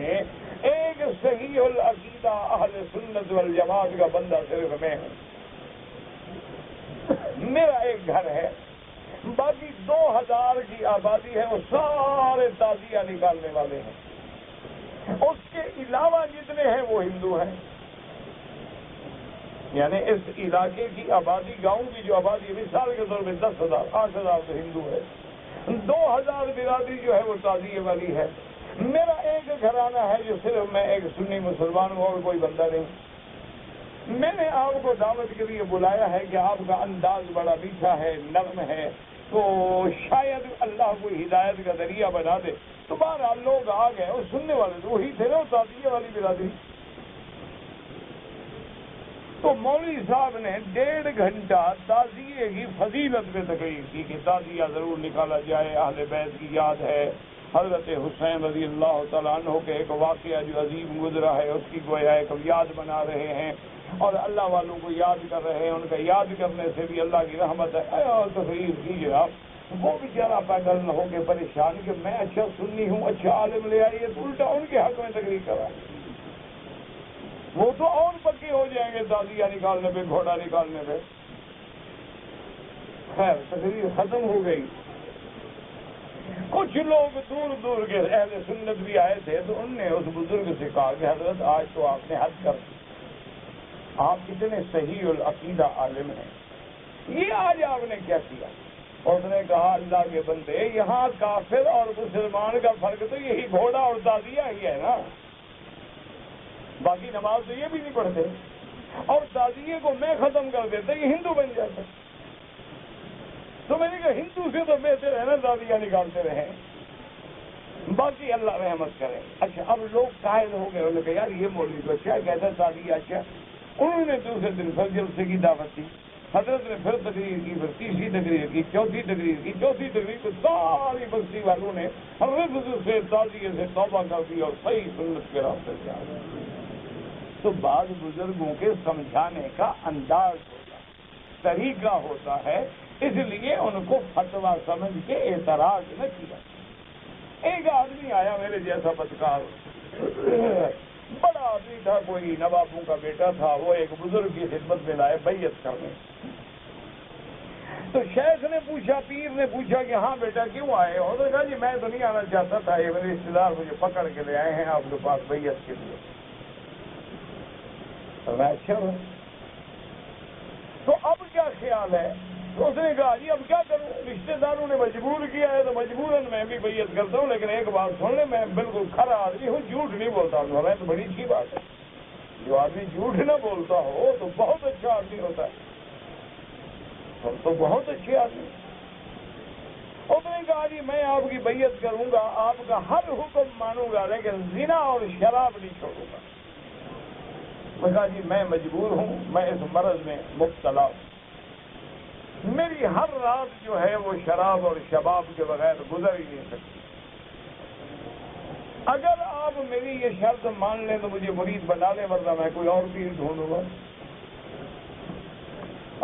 ایک صحیح العقیدہ اہل سنت والجماعت کا بندہ صرف میں ہوں، میرا ایک گھر ہے، باقی 2000 کی آبادی ہے، وہ سارے تعزیہ نکالنے والے ہیں، اس کے علاوہ جتنے ہیں وہ ہندو ہیں۔ یعنی اس علاقے کی آبادی، گاؤں کی جو آبادی مثال کے طور پہ 10,000 8,000 تو ہندو ہے، 2000 برادری جو ہے وہ تعزیے والی ہے، میرا ایک گھرانہ ہے جو صرف میں ایک سنی مسلمان ہوں اور کوئی بندہ نہیں. میں نے آپ کو دعوت کے لیے بلایا ہے کہ آپ کا انداز بڑا میٹھا ہے، نرم ہے، تو شاید اللہ کو ہدایت کا ذریعہ بنا دے. تو بہرحال لوگ آ گئے، اور سننے والے تو وہی تھے نا، تعزیے والی برادری. تو مولوی صاحب نے 1.5 گھنٹہ تعزیے کی فضیلت پہ تقریر کی کہ تعزیہ ضرور نکالا جائے، اہل بیت کی یاد ہے، حضرت حسین رضی اللہ تعالیٰ عنہ کے ایک واقعہ جو عظیم گزرا ہے اس کی گویا ایک یاد بنا رہے ہیں، اور اللہ والوں کو یاد کر رہے ہیں، ان کا یاد کرنے سے بھی اللہ کی رحمت ہے. اور تقریر کیجیے آپ. وہ بیچارہ پیدل نہ ہو کے پریشان کہ میں اچھا سنی ہوں، اچھا عالم لے آئیے، تو الٹا ان کے حق میں تقریر کرا. وہ تو اور پکے ہو جائیں گے تعزیہ نکالنے پہ، گھوڑا نکالنے پہ. خیر تقریر ختم ہو گئی. کچھ لوگ دور دور کے اہل سنت بھی آئے تھے، تو انہوں نے اس بزرگ سے کہا کہ حضرت آج تو آپ نے حد کر دی، آپ اتنے صحیح العقیدہ عالم ہیں، یہ آج آپ نے کیا کیا؟ اس نے کہا اللہ کے بندے، یہاں کافر اور مسلمان کا فرق تو یہی گھوڑا اور تعزیہ ہی ہے نا، باقی نماز تو یہ بھی نہیں پڑھتے، اور تعزیے کو میں ختم کر دیتا یہ ہندو بن جاتا. تو میں نے کہا ہندو سے تو بہتر ہے نا تعزیہ نکالتے رہیں، باقی اللہ رحمت کرے. اچھا اب لوگ قائل ہو گئے، انہوں نے کہا یار یہ مولوی تو اچھا کہتا ہے تعزیہ اچھا. انہوں نے دوسرے دن پھر جلسے کی دعوت دی. حضرت نے پھر تقریر کی، پھر تیسری تقریر کی، چوتھی تقریر کی، چوتھی تقریر کو ساری بستی والوں نے حضرت سے تعزیے سے توبہ کر دی اور صحیح سنت کے راستے سے آ گئے. تو بعض بزرگوں کے سمجھانے کا انداز ہوتا ہے، طریقہ ہوتا ہے، اس لیے ان کو فتویٰ سمجھ کے اعتراض نہ کیا. ایک آدمی آیا میرے جیسا بدکار، بڑا آدمی تھا، کوئی نوابوں کا بیٹا تھا، وہ ایک بزرگ کی خدمت میں لائے بیعت کرنے. تو شیخ نے پوچھا، پیر نے پوچھا کہ ہاں بیٹا کیوں آئے؟ انہوں نے کہا جی میں تو نہیں آنا چاہتا تھا، یہ میرے رشتے دار مجھے پکڑ کے لے آئے ہیں آپ کے پاس بیعت کے لیے. اچھا تو اب کیا خیال ہے؟ تو اس نے کہا جی اب کیا کروں، رشتے داروں نے مجبور کیا ہے تو مجبوراً میں بھی بیعت کرتا ہوں، لیکن ایک بات سن لیں، میں بالکل کھرا آدمی ہوں، جھوٹ نہیں بولتا ہوں. ہمیں تو بڑی اچھی بات ہے، جو آدمی جھوٹ نہ بولتا ہو تو بہت اچھا آدمی ہوتا ہے، ہم تو بہت اچھے آدمی. اس نے کہا جی میں آپ کی بیعت کروں گا، آپ کا ہر حکم مانوں گا، لیکن زنا اور شراب نہیں چھوڑوں گا. میں کہا جی میں مجبور ہوں، میں اس مرض میں مبتلا ہوں، میری ہر رات جو ہے وہ شراب اور شباب کے بغیر گزر ہی نہیں سکتی. اگر آپ میری یہ شرط مان لیں تو مجھے مرید بنا لیں، ورنہ میں کوئی اور پیر ڈھونڈوں گا.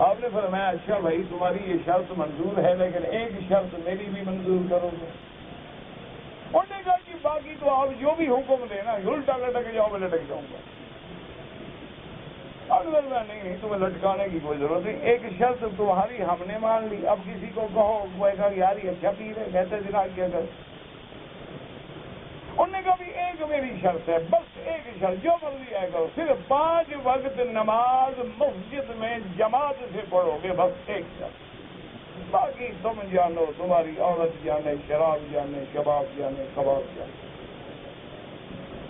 آپ نے فرمایا اچھا بھائی تمہاری یہ شرط منظور ہے، لیکن ایک شرط میری بھی منظور کرو گے. انہوں نے کہا کہ باقی تو آپ جو بھی حکم دیں نا، الٹا لٹک جاؤ میں لٹک جاؤں گا. اگر میں نہیں تمہیں لٹکانے کی کوئی ضرورت نہیں، ایک شرط تمہاری ہم نے مان لی، اب کسی کو کہو وہ کہا یار یہ اچھا پیر ہے، کہتے زنا کیا کر. انہوں نے کہا بھی ایک میری شرط ہے، بس ایک شرط، جو مرضی آئے کرو، صرف 5 وقت نماز مسجد میں جماعت سے پڑھو گے، بس ایک شرط. باقی تم جانو، تمہاری عورت جانے، شراب جانے، شباب جانے، کباب جانے.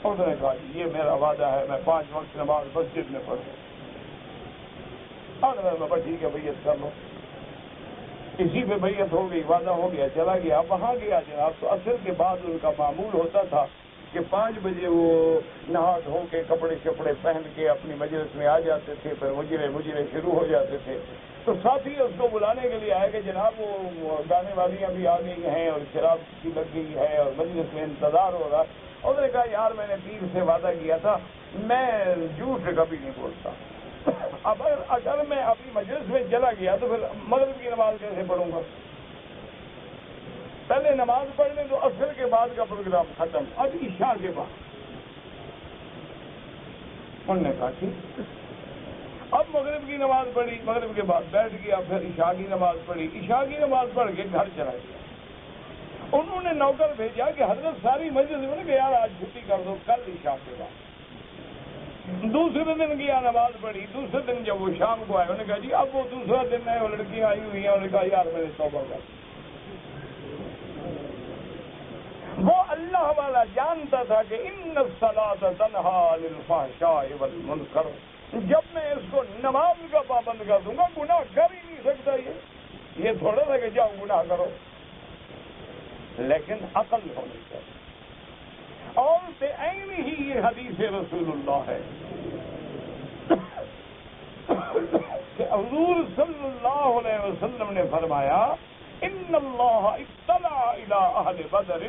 اس نے کہا یہ میرا وعدہ ہے، میں 5 وقت نماز مسجد میں پڑھوں. بابا ٹھیک ہے بیعت کر لو. اسی پہ بیعت ہو گئی، وعدہ ہو گیا، چلا گیا. وہاں گیا جناب تو عصر کے بعد ان کا معمول ہوتا تھا کہ 5 بجے وہ نہا دھو کے کپڑے شپڑے پہن کے اپنی مجلس میں آ جاتے تھے، پھر مجرے شروع ہو جاتے تھے. تو ساتھی اس کو بلانے کے لیے آئے کہ جناب وہ گانے والیاں بھی آ گئی ہیں اور شراب کی لگ گئی ہے اور مجلس میں انتظار ہو رہا. انہوں نے کہا یار میں نے پیر سے وعدہ کیا تھا، میں جھوٹ کبھی نہیں بولتا. اب اگر میں اپنی مجلس میں چلا گیا تو پھر مغرب کی نماز کیسے پڑھوں گا؟ پہلے نماز پڑھ لیں تو عصر کے بعد کا پروگرام ختم، اب عشاء کے بعد. انہوں نے کہا ٹھیک. اب مغرب کی نماز پڑھی، مغرب کے بعد بیٹھ گیا، پھر عشاء کی نماز پڑھی، عشاء کی نماز پڑھ کے گھر چلا گیا. انہوں نے نوکر بھیجا کہ حضرت ساری مسجد میں کہ یار آج چھٹی کر دو، کل عشاء کے بعد. دوسرے دن گیا، نماز پڑھی. دوسرے دن جب وہ شام کو آئے، انہوں نے کہا جی اب وہ دوسرا دن ہے، وہ لڑکیاں آئی ہوئی ہیں. انہوں نے کہا یار میں نے توبہ کر. وہ اللہ والا جانتا تھا کہ ان الصلاۃ تنہی عن الفحشاء والمنکر، جب میں اس کو نماز کا پابند کر دوں گا گناہ کر ہی نہیں سکتا۔ یہ تھوڑا تھا کہ جاؤ گناہ کرو، لیکن عقل ہونی چاہیے۔ اور بعین ہی یہ حدیث رسول اللہ ہے کہ حضور صلی اللہ علیہ وسلم نے فرمایا ان اللہ اطلع الی اہل بدر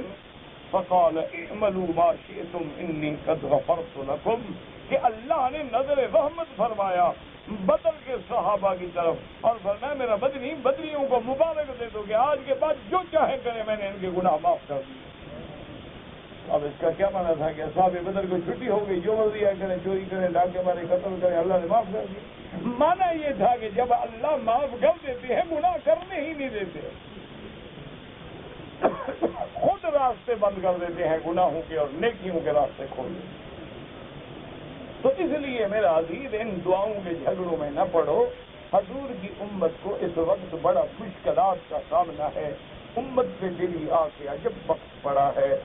فقال اعملوا ما شئتم انی قد غفرت لکم، کہ اللہ نے نظر رحمت فرمایا بدر کے صحابہ کی طرف اور فرمایا میرا بدریوں کو مبارک دے دو کہ آج کے بعد جو چاہے کرے میں نے ان کے گناہ معاف کر دیے۔ اب اس کا کیا معنی تھا کہ اصحاب بدر کو چھٹی ہو گئی، جو مرضی آئے کریں، چوری کریں، ڈاکے مارے، قتل کریں، اللہ نے معاف کر دیا؟ معنی یہ تھا کہ جب اللہ معاف کر دیتے ہیں گناہ کرنے ہی نہیں دیتے، خود راستے بند کر دیتے ہیں گناہوں کے اور نیکیوں کے راستے کھول دیتے ہیں۔ تو اس لیے میرا عزیز ان دعاؤں کے جھگڑوں میں نہ پڑو۔ حضور کی امت کو اس وقت بڑا مشکلات کا سامنا ہے، امت پہ دلی آ کے عجب وقت پڑا ہے،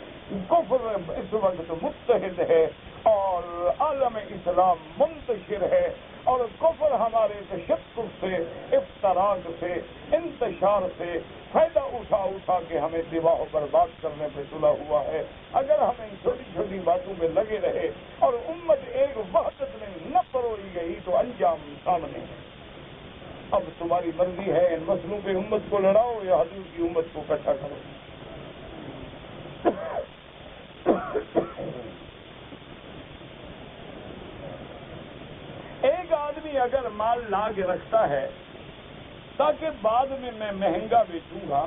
کفر اس وقت متحد ہے اور عالم اسلام منتشر ہے، اور کفر ہمارے تشدد سے، افتراق سے، انتشار سے فائدہ اٹھا اٹھا کے ہمیں تباہ و برباد کرنے پہ تلا ہوا ہے۔ اگر ہم ان چھوٹی چھوٹی باتوں میں لگے رہے اور امت ایک وحدت میں نہ پروئی گئی تو انجام سامنے ہے۔ اب تمہاری مرضی ہے ان مسئلوں پہ امت کو لڑاؤ یا حضور کی امت کو اکٹھا کرو۔ ایک آدمی اگر مال لا کے رکھتا ہے تاکہ بعد میں مہنگا بیچوں گا،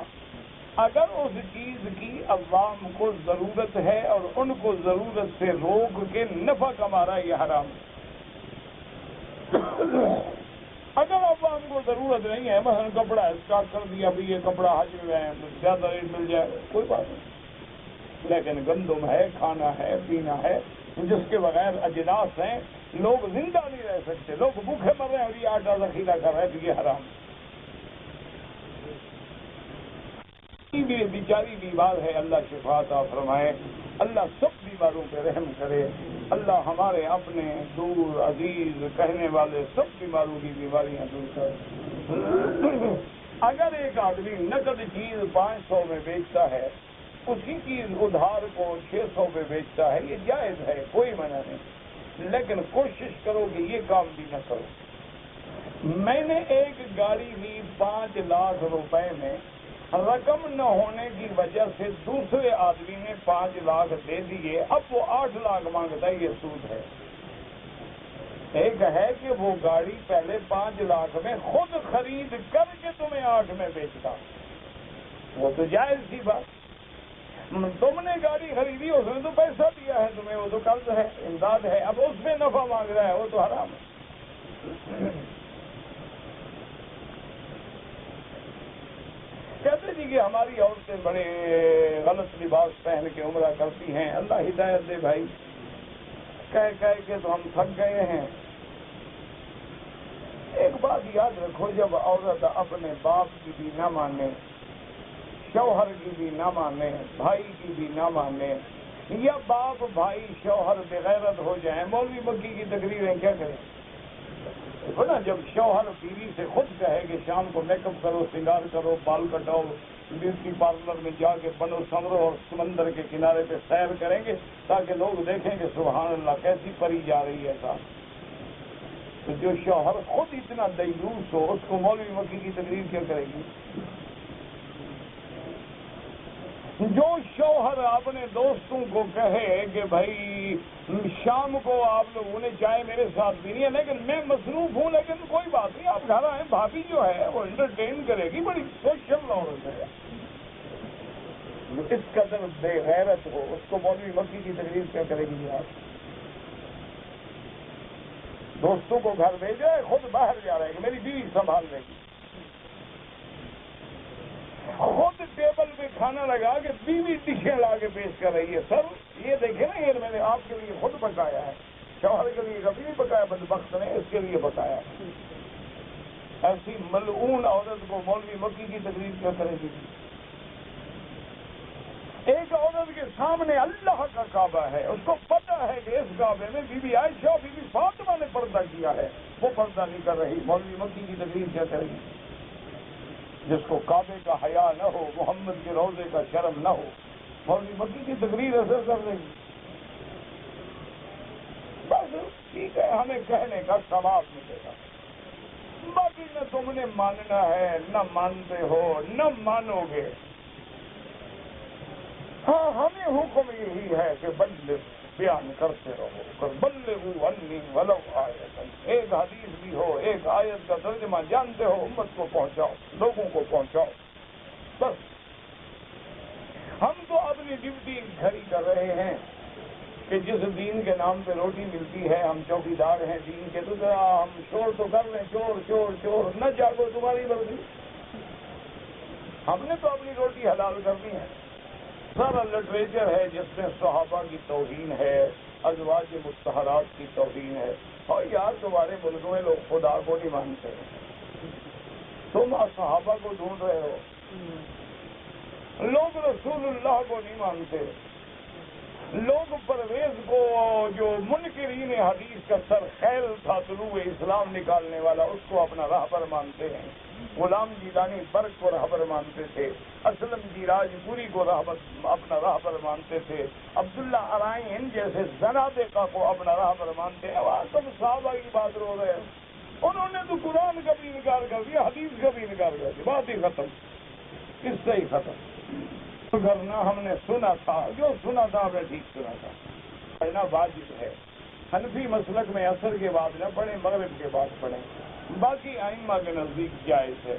اگر اس چیز کی عوام کو ضرورت ہے اور ان کو ضرورت سے روک کے نفع کما رہا ہے، یہ حرام ہے۔ اگر عوام کو ضرورت نہیں ہے، مثلا کپڑا اسٹاک کر دیا بھی یہ کپڑا حج میں ہے تو زیادہ ریٹ مل جائے، کوئی بات نہیں، لیکن گندم ہے، کھانا ہے، پینا ہے جس کے بغیر اجناس ہیں، لوگ زندہ نہیں رہ سکتے، لوگ بھوکے مر رہے ہیں اور یہ آٹا ذخیرہ کر رہے ہیں تو یہ حرام ہے۔ بیچاری بیمار ہے، اللہ شفا عطا فرمائے، اللہ سب بیماروں پہ رحم کرے، اللہ ہمارے اپنے دور عزیز کہنے والے سب بیماروں کی بیماریاں دور کرے۔ اگر ایک آدمی نقد چیز 500 میں بیچتا ہے، اسی چیز ادھار کو 600 میں بیچتا ہے، یہ جائز ہے، کوئی منع نہیں، لیکن کوشش کرو کہ یہ کام بھی نہ کرو۔ میں نے ایک گاڑی لی 5 لاکھ روپے میں، رقم نہ ہونے کی وجہ سے دوسرے آدمی نے 5 لاکھ دے دیے، اب وہ 8 لاکھ مانگتا ہے، یہ سود ہے۔ ایک ہے کہ وہ گاڑی پہلے 5 لاکھ میں خود خرید کر کے تمہیں 8 میں بیچتا، وہ تو جائز سی بات۔ تم نے گاڑی خریدی، اس نے تو پیسہ دیا ہے تمہیں، وہ تو قرض ہے، امداد ہے، اب اس میں نفع مانگ رہا ہے، وہ تو حرام ہے۔ کہتے جی کہ ہماری عورتیں بڑے غلط لباس پہن کے عمرہ کرتی ہیں، اللہ ہدایت دے بھائی، کہہ کے تو ہم تھک گئے ہیں۔ ایک بات یاد رکھو، جب عورت اپنے باپ کی بھی نہ مانے، شوہر کی بھی نہ مانے، بھائی کی بھی نہ مانے، یا باپ بھائی شوہر بغیرت ہو جائیں، مولوی مکی کی تقریریں کیا کریں؟ دیکھو نا، جب شوہر بیوی سے خود کہے کہ شام کو میک اپ کرو، سنگار کرو، بال کٹاؤ، بیوٹی پارلر میں جا کے بنو سنورو اور سمندر کے کنارے پہ سیر کریں گے تاکہ لوگ دیکھیں کہ سبحان اللہ کیسی پری جا رہی ہے صاحب، تو جو شوہر خود اتنا دیوس ہو اس کو مولوی مکی کی تقریر کیا کرے گی؟ جو شوہر اپنے دوستوں کو کہے کہ بھائی شام کو آپ لوگوں نے چائے میرے ساتھ پینی ہے لیکن میں مصروف ہوں، لیکن کوئی بات نہیں آپ گھر آئیں، بھابھی جو ہے وہ انٹرٹین کرے گی، بڑی سوشل عورت ہے، اس قدر بے غیرت ہو اس کو مولوی مکی کی تقریر کیا کرے گی؟ آپ دوستوں کو گھر بھیجے، خود باہر جا رہے ہیں کہ میری بیوی سنبھال لے گی، خود ٹیبل پہ کھانا لگا کے بیوی ڈشیں لا کے پیش کر رہی ہے، سر یہ دیکھیں نا، یہ میں نے آپ کے لیے خود پکایا ہے، شوہر کے لیے کبھی نہیں پکایا، بدبخت نے اس کے لیے پکایا ہے۔ ایسی ملعون عورت کو مولوی مکی کی تقریر کیا کرے گی؟ ایک عورت کے سامنے اللہ کا کعبہ ہے، اس کو پتہ ہے کہ اس کعبے میں بی بی عائشہ اور بی بی فاطمہ نے پردہ کیا ہے، وہ پردہ نہیں کر رہی، مولوی مکی کی تقریر کیا کرے گی؟ جس کو کعبے کا حیا نہ ہو، محمد کے روضے کا شرم نہ ہو، مولوی مکی کی تقریر اثر کر دے گی؟ بس ٹھیک ہے، ہمیں کہنے کا ثواب ملے گا، باقی نہ تم نے ماننا ہے، نہ مانتے ہو، نہ مانو گے۔ ہاں ہمیں حکم یہی ہے کہ بلغ، بیان کرتے رہو، بلغوا عنی ولو آیۃ، ایک حدیث بھی ہو، ایک آیت کا ترجمہ جانتے ہو، امت کو پہنچاؤ، لوگوں کو پہنچاؤ۔ بس ہم تو اپنی ڈیوٹی کھڑی کر رہے ہیں کہ جس دین کے نام پہ روٹی ملتی ہے، ہم چوکیدار ہیں دین کے، تو ذرا ہم شور تو کر لیں، چور چور چور، نہ جاگو تمہاری مرضی۔ ہم نے تو اپنی روٹی حلال کرنی ہے۔ سارا لٹریچر ہے جس میں صحابہ کی توہین ہے، ازواج مطہرات کی توہین ہے، اور یار تمہارے ملک میں لوگ خدا کو نہیں مانتے، تم صحابہ کو ڈھونڈ رہے ہو، لوگ رسول اللہ کو نہیں مانتے، لوگ پرویز کو جو منکرین حدیث کا سرخیل تھا طلوع اسلام نکالنے والا، اس کو اپنا رہبر مانتے ہیں، غلام جیلانی برق کو رہبر مانتے تھے، اسلم جی راج پوری کو اپنا رہبر مانتے تھے، عبداللہ ارائن جیسے زنادقہ کو اپنا رہبر مانتے ہیں۔ وہاں تم صحابہ کی بات رو رہے ہیں، انہوں نے تو قرآن کا بھی انکار کر دیا، حدیث کا بھی انکار کر دیا، بات ہی ختم، اس سے ہی ختم۔ کرنا ہم نے سنا تھا، جو سنا تھا ہمیں ٹھیک سنا تھا، پڑھنا واجب ہے۔ حنفی مسلک میں عصر کے بعد نہ پڑھیں، مغرب کے بعد پڑھیں، باقی ائمہ کے نزدیک جائز ہے۔